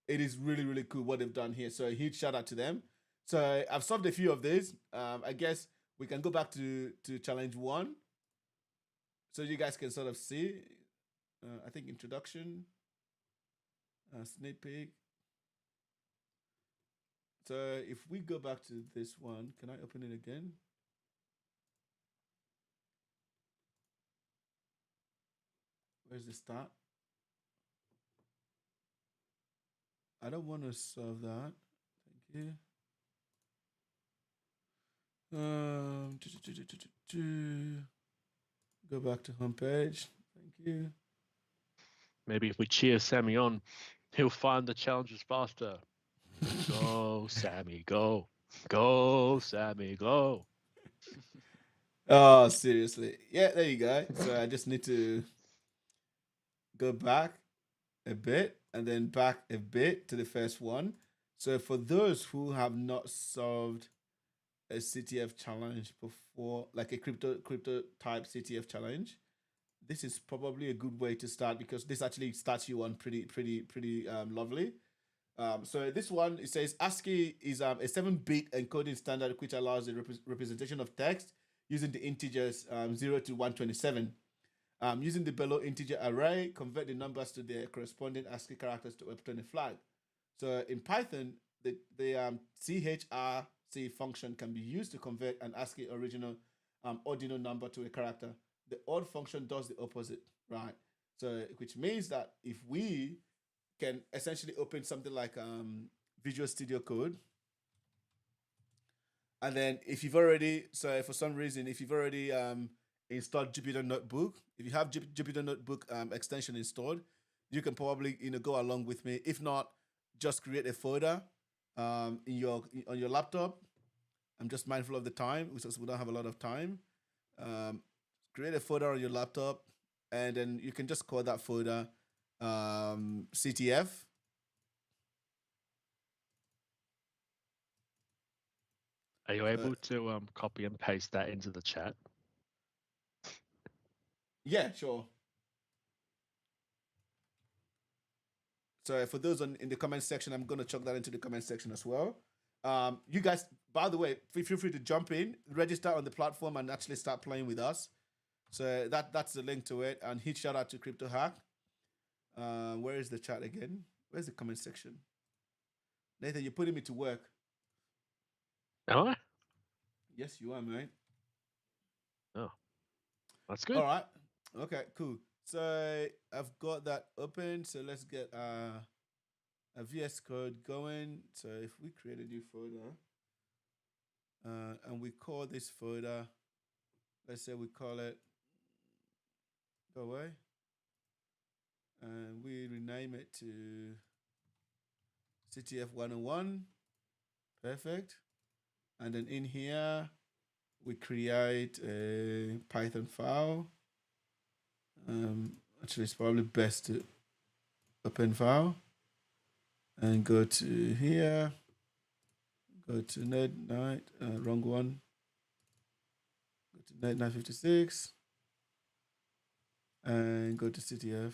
It is really, really cool what they've done here. So a huge shout out to them. So I've solved a few of these. I guess we can go back to challenge 1. So you guys can sort of see. I think introduction, sneak peek. So if we go back to this one, can I open it again? Where's the start? I don't want to solve that. Thank you. Go back to homepage. Thank you. Maybe if we cheer Sammy on, he'll find the challenges faster. Go, Sammy, go. Go, Sammy, go. Oh, seriously. Yeah, there you go. So I just need to go back a bit and then back a bit to the first one. So for those who have not solved a CTF challenge before, like a crypto type CTF challenge, this is probably a good way to start, because this actually starts you on pretty lovely. So this one, it says ASCII is a 7-bit encoding standard which allows the representation of text using the integers 0 to 127. Using the below integer array, convert the numbers to their corresponding ASCII characters to obtain a flag. So in Python, the CHRC function can be used to convert an ASCII original ordinal number to a character. The odd function does the opposite, right? So which means that if we can essentially open something like Visual Studio Code, and then if you've already, so for some reason, if you've already installed Jupyter Notebook, if you have Jupyter Notebook extension installed, you can probably go along with me. If not, just create a folder on your laptop. I'm just mindful of the time, because we don't have a lot of time. Create a folder on your laptop, and then you can just call that folder CTF. Are you able to copy and paste that into the chat? Yeah, sure. So for those in the comment section, I'm going to chuck that into the comment section as well. You guys, by the way, feel free to jump in, register on the platform, and actually start playing with us. So that's the link to it. And huge shout out to Crypto Hack. Where is the chat again? Where's the comment section? Nathan, you're putting me to work. Am I? Yes, you are, mate. Oh, that's good. All right. Okay, cool. So I've got that open. So let's get a VS Code going. So if we create a new folder, and we call this folder, let's say we call it Go Away, and we rename it to CTF 101. Perfect. And then in here, we create a Python file. Actually, it's probably best to open file and go to here. Go to NerdKnight, wrong one. Go to NerdKnight 56 and go to CTF.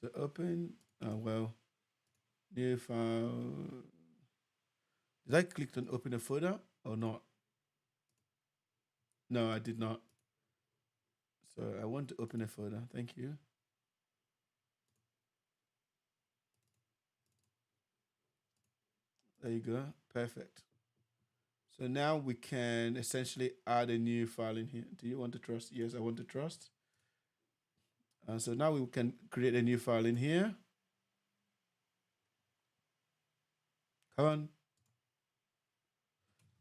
So open, new file. Did I click on open a folder or not? No, I did not. So I want to open a folder. Thank you. There you go. Perfect. So now we can essentially add a new file in here. Do you want to trust? Yes, I want to trust. So now we can create a new file in here. Come on.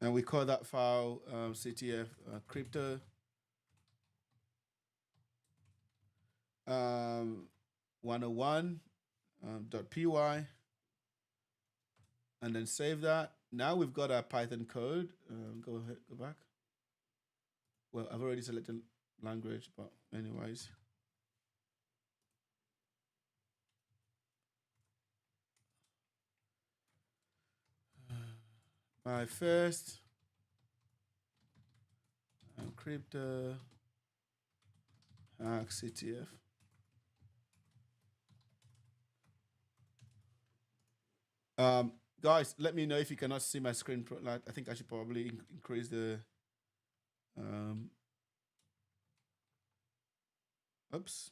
And we call that file CTF crypto 101.py, and then save that. Now we've got our Python code. Go ahead, go back. Well, I've already selected language, but anyways. My first crypto hack CTF. Guys, let me know if you cannot see my screen. Like, I think I should probably increase the. Oops.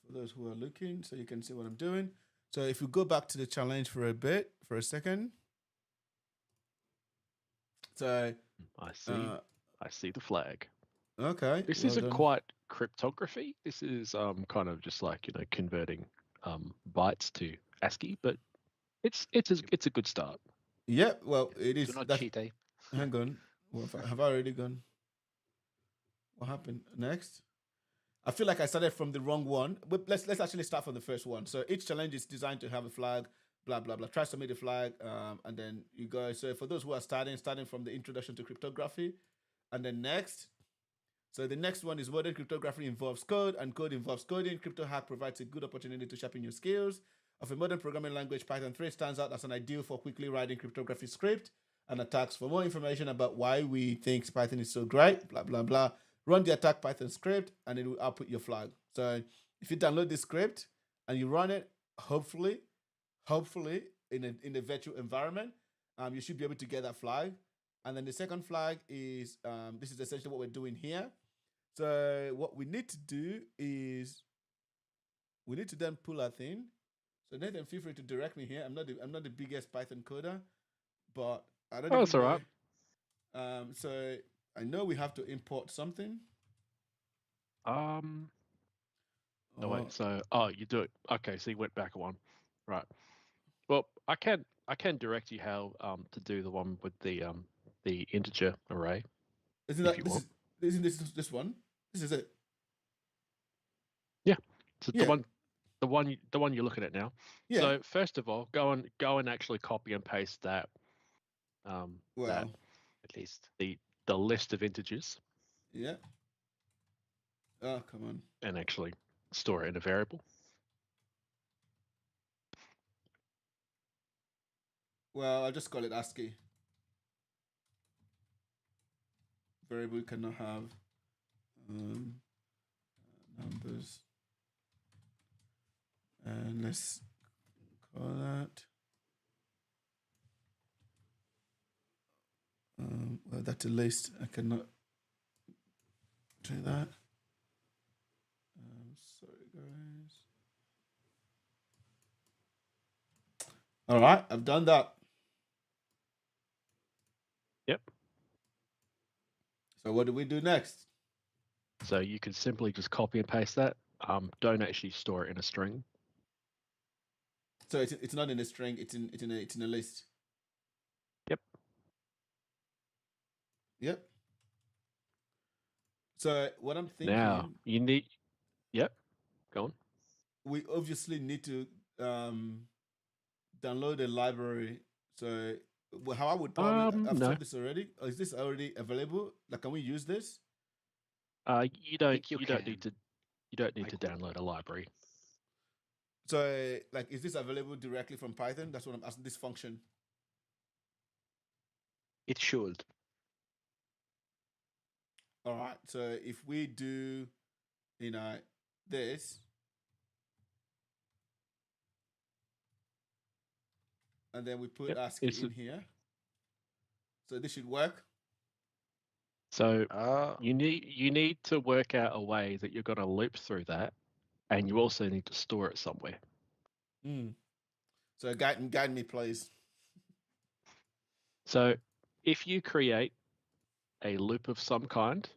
For those who are looking, so you can see what I'm doing. So if we go back to the challenge for a second. So I see the flag. Okay. This isn't quite cryptography. This is kind of just like, you know, converting bytes to ASCII, but it's a good start. Yeah, well, it is. Do not cheat, eh? Hang on. Well, have I already gone? What happened next? I feel like I started from the wrong one. But let's actually start from the first one. So each challenge is designed to have a flag, blah blah blah. Try to submit a flag, and then you go. So for those who are starting from the introduction to cryptography, and then next. So the next one is modern cryptography involves code, and code involves coding. Crypto hack provides a good opportunity to sharpen your skills. Of a modern programming language, Python 3 stands out as an ideal for quickly writing cryptography script and attacks. For more information about why we think Python is so great, blah blah blah, run the attack Python script, and it will output your flag. So if you download this script and you run it, hopefully, in a virtual environment, you should be able to get that flag. And then the second flag is this is essentially what we're doing here. So what we need to do is we need to then pull our thing. So Nathan, feel free to direct me here. I'm not the biggest Python coder, but I don't. Oh, that's all right. So I know we have to import something. Oh wait. So you do it. Okay, so you went back one, right? Well, I can direct you how to do the one with the integer array. Isn't this one? This is it. Yeah. So yeah. the one you're looking at now. Yeah. So first of all, go and actually copy and paste that. That at least the list of integers. Yeah. Oh, come on. And actually store it in a variable. Well, I'll just call it ASCII. Variable cannot have numbers. And let's call that. Well, that's a list. I cannot do that. Sorry, guys. All right, I've done that. Yep. So what do we do next? So you can simply just copy and paste that. Don't actually store it in a string. So it's not in a string. It's in a list. Yep. Yep. So what I'm thinking now you need. Yep. Go on. We obviously need to download a library. So how I would probably I've told this already. Is this already available? Like, can we use this? You don't need to download a library. So, like, is this available directly from Python? That's what I'm asking. This function. It should. All right. So if we do, this, and then we put ASCII in here, so this should work. So you need to work out a way that you're going to loop through that, and you also need to store it somewhere. So guide me, please. So if you create a loop of some kind,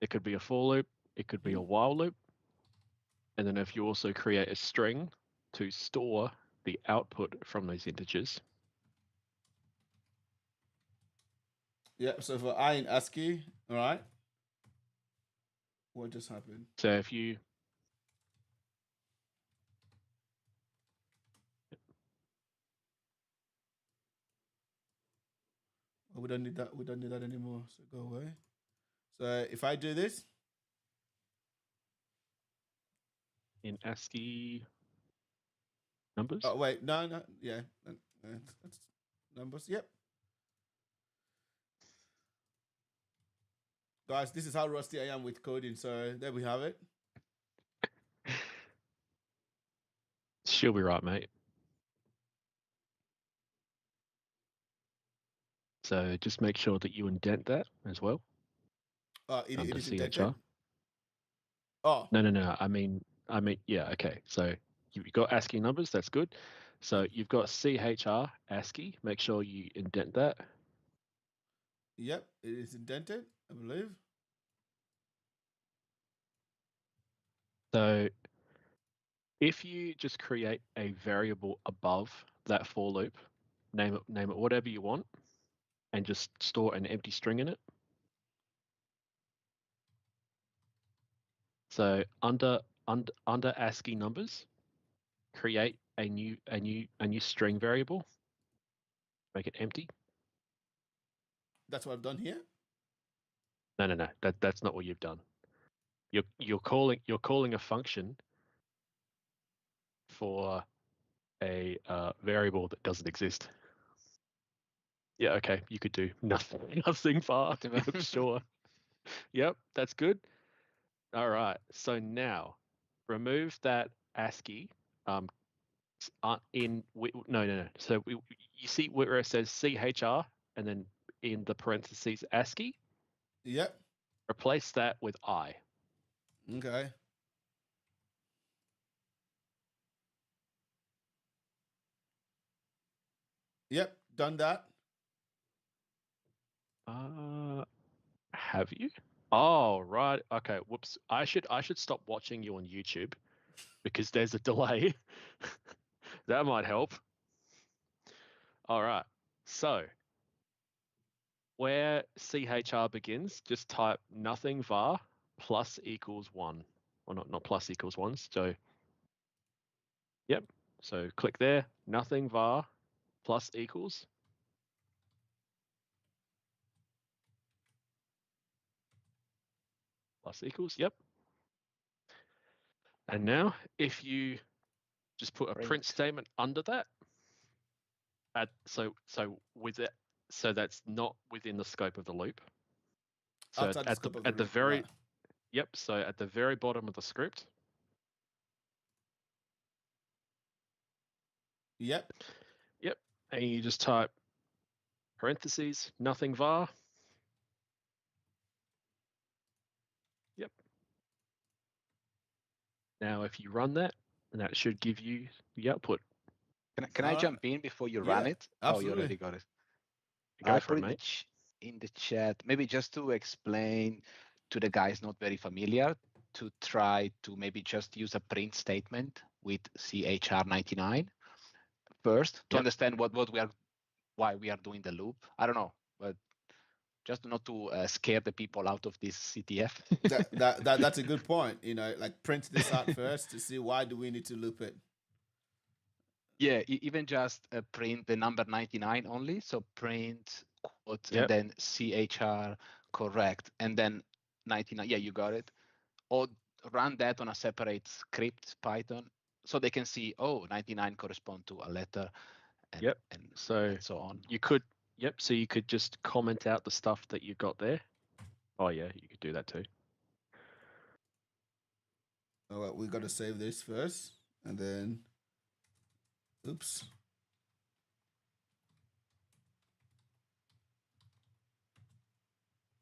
it could be a for loop, it could be a while loop, and then if you also create a string to store the output from those integers. Yeah, so for I in ASCII, all right. What just happened? So if you Oh, we don't need that. We don't need that anymore. So go away. So if I do this, in ASCII numbers. oh wait, no, yeah, that's numbers. Yep. Guys, this is how rusty I am with coding. So there we have it. She'll be right, mate. So just make sure that you indent that as well. It under is CHR. indented. Oh, No. I mean, yeah, okay. So you've got ASCII numbers. That's good. So you've got CHR ASCII. Make sure you indent that. yep, it is indented, I believe. So if you just create a variable above that for loop, name it whatever you want, and just store an empty string in it. So under ASCII numbers, create a new string variable. Make it empty. That's what I've done here. No. That's not what you've done. You're calling a function for a variable that doesn't exist. Yeah, okay. You could do nothing var. Yep, sure. Yep, that's good. All right. So now remove that ASCII. No. So you see where it says CHR and then in the parentheses ASCII. Yep. Replace that with I. Okay. Yep, done that. Have you? Oh, right. Okay. Whoops. I should stop watching you on YouTube because there's a delay. That might help. All right. So where CHR begins, just type nothing var plus equals 1. Or not plus equals 1. So yep. So click there, nothing var plus equals. Plus equals, yep. And now if you just put a print statement under that, so that's not within the scope of the loop. So Outside the scope of the loop, very right. Yep, so at the very bottom of the script. Yep. Yep. And you just type parentheses, nothing var. Yep. Now if you run that, that should give you the output. Can I jump in before you run it? Absolutely. Oh, you already got it. Go I for put it, mate. in the chat, maybe just to explain to the guys not very familiar, to try to maybe just use a print statement with CHR99 first to understand why we are doing the loop. I don't know, but just not to scare the people out of this CTF. That's a good point. Like print this out first to see why do we need to loop it. Yeah, even just print the number 99 only. So print quote and then CHR correct and then 99. Yeah, you got it. Or run that on a separate script Python so they can see 99 correspond to a letter. And, and so on. You could so you could just comment out the stuff that you've got there. Oh yeah, you could do that too. All right, we got to save this first and then oops.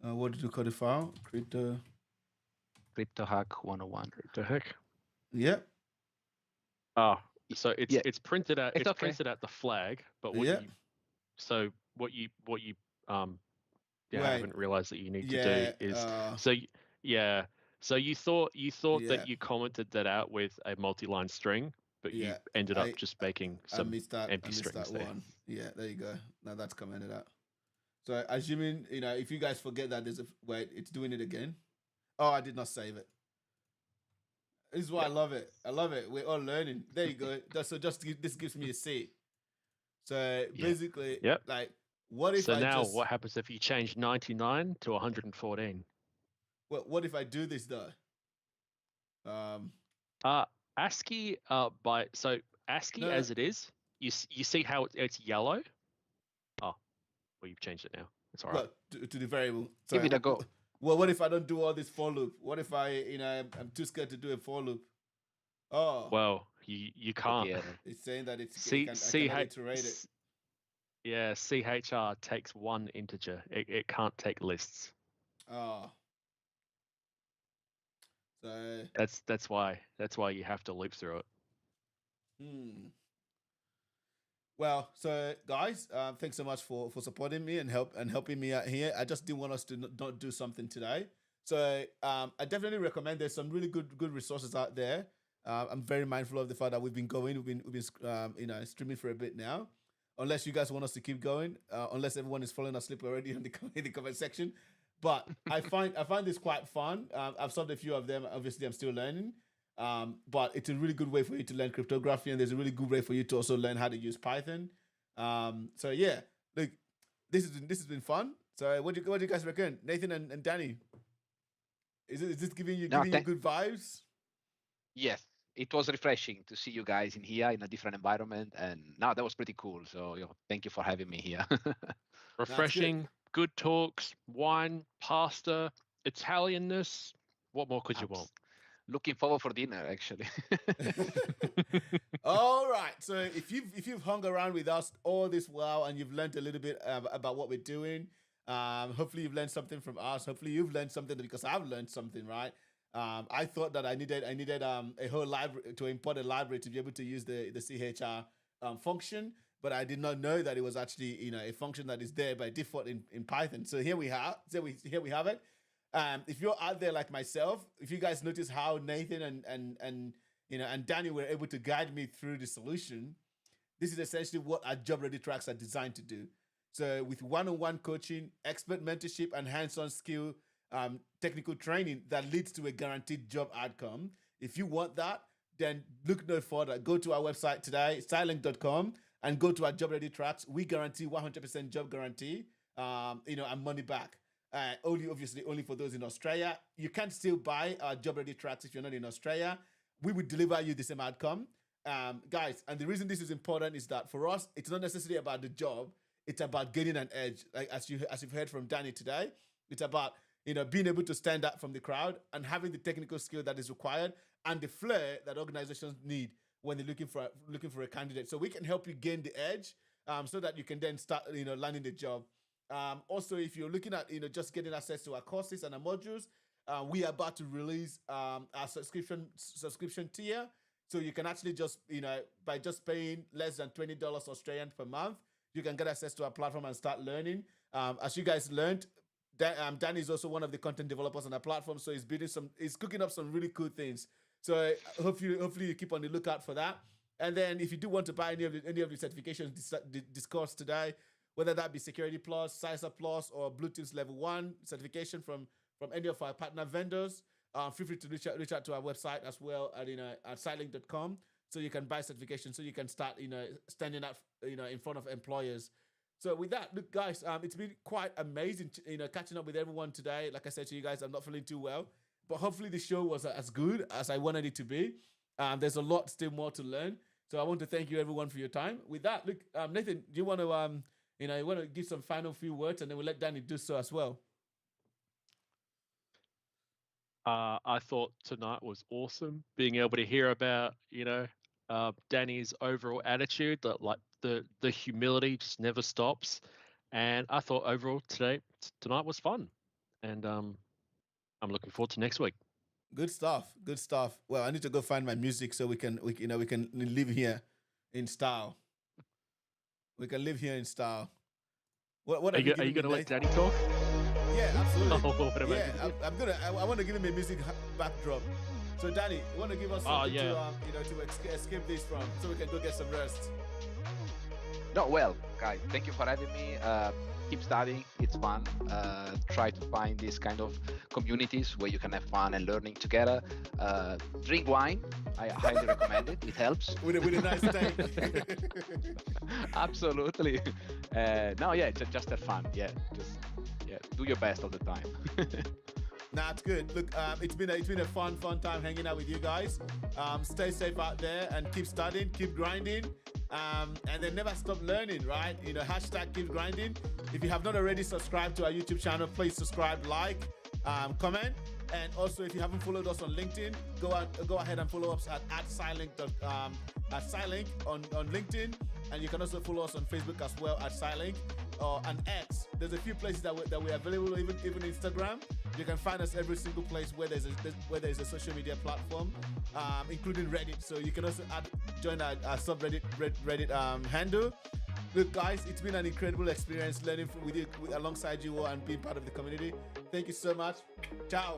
What did you call the file? Crypto hack 101. Crypto hack. Yep. Oh, So Yeah. it's printed out. It's It's okay. printed out the flag, but Yeah. what you Wait. haven't realized that you need to Yeah. do is yeah. So you thought Yeah. that you commented that out with a multi-line string, but you Yeah. ended up just making I some missed that. empty I missed strings that there. one. Yeah. There you go. Now that's commented out. So assuming if you guys forget that there's a wait, it's doing it again. Oh, I did not save it. This is why I love it. I love it. We're all learning. There you go. This gives me a seat. So basically, Yep. like, what if what happens if you change 99 to 114? What if I do this though? ASCII ASCII No. as it is, you see how it's yellow. Oh, well, you've changed it now. It's all right. Well, to the variable. Give it a go. Well, what if I don't do all this for loop? What if I'm too scared to do a for loop? Oh, Well, you can't. Yeah. it's saying that it's I cannot iterate it. Yeah, CHR takes one integer. It can't take lists. Oh, so That's why you have to loop through it. Well, so guys, thanks so much for supporting me and helping me out here. I just didn't want us to not do something today. So I definitely recommend. There's some really good resources out there. I'm very mindful of the fact that we've been streaming for a bit now. Unless you guys want us to keep going, unless everyone is falling asleep already in the comment section. But I find this quite fun. I've solved a few of them. Obviously, I'm still learning. But it's a really good way for you to learn cryptography, and there's a really good way for you to also learn how to use Python. So yeah, look, this has been fun. So what do you guys reckon, Nathan and Danny? Is this giving you good vibes? Yes, it was refreshing to see you guys in here in a different environment, and now that was pretty cool. So thank you for having me here. Refreshing, good talks, wine, pasta, Italianness. What more could you want? Looking forward for dinner, actually. All right. So if you've hung around with us all this while and you've learned a little bit about what we're doing, hopefully you've learned something from us. Hopefully you've learned something, because I've learned something, right? I thought that I needed a whole library to import a library to be able to use the CHR function, but I did not know that it was actually a function that is there by default in Python. So here we have it. If you're out there like myself, if you guys notice how Nathan and Danny were able to guide me through the solution, this is essentially what our job ready tracks are designed to do. So with one-on-one coaching, expert mentorship, and hands-on skill technical training that leads to a guaranteed job outcome. If you want that, then look no further. Go to our website today, CyLynk.com, and go to our job ready tracks. We guarantee 100% job guarantee, and money back. Only for those in Australia. You can still buy our job ready tracks if you're not in Australia. We will deliver you the same outcome, guys. And the reason this is important is that for us, it's not necessarily about the job. It's about gaining an edge. Like as you've heard from Danny today, it's about being able to stand out from the crowd and having the technical skill that is required and the flair that organizations need when they're looking for a candidate. So we can help you gain the edge, so that you can then start landing the job. Also, if you're looking at just getting access to our courses and our modules, we are about to release our subscription tier. So you can actually just by just paying less than $20 Australian per month, you can get access to our platform and start learning. As you guys learned, Danny is also one of the content developers on our platform, so he's cooking up some really cool things. So hopefully you keep on the lookout for that. And then if you do want to buy any of the certifications discussed today, whether that be Security Plus, CISA Plus, or Bluetooth Level 1 certification from any of our partner vendors, feel free to reach out to our website as well at CyLynk.com, so you can buy certification, so you can start standing out in front of employers. So with that, look, guys, it's been quite amazing catching up with everyone today. Like I said to you guys, I'm not feeling too well, but hopefully the show was as good as I wanted it to be. There's a lot still more to learn, so I want to thank you everyone for your time. With that, look, Nathan, do you want to you want to give some final few words, and then we'll let Danny do so as well. I thought tonight was awesome, being able to hear about Danny's overall attitude, that like the humility just never stops, and I thought overall tonight was fun, and I'm looking forward to next week. Good stuff. Good stuff. Well, I need to go find my music so we can live here in style. We can live here in style. What Are have you, you are you given going me, to let Nate? Danny talk? Yeah, absolutely. Oh, what am I Yeah, gonna do? I want to give him a music backdrop. So, Danny, you want to give us Oh, something yeah. to escape this from, so we can go get some rest. No, well, guys, thank you for having me. Keep studying; it's fun. Try to find these kind of communities where you can have fun and learning together. Drink wine; I highly recommend it. It helps. With a nice steak. Absolutely. No, yeah, just have fun. Yeah, do your best all the time. Nah, it's good. Look, it's been a fun time hanging out with you guys. Stay safe out there and keep studying, keep grinding, and then never stop learning. Right? Hashtag keep grinding. If you have not already subscribed to our YouTube channel, please subscribe, like, comment, and also if you haven't followed us on LinkedIn, go ahead and follow us at CyLynk at CyLynk on LinkedIn, and you can also follow us on Facebook as well at CyLynk. And X. There's a few places that we're available, even Instagram. You can find us every single place where there's a social media platform, including Reddit. So you can also join our subreddit Reddit handle. Look, guys, it's been an incredible experience learning with you alongside you all and being part of the community. Thank you so much. Ciao.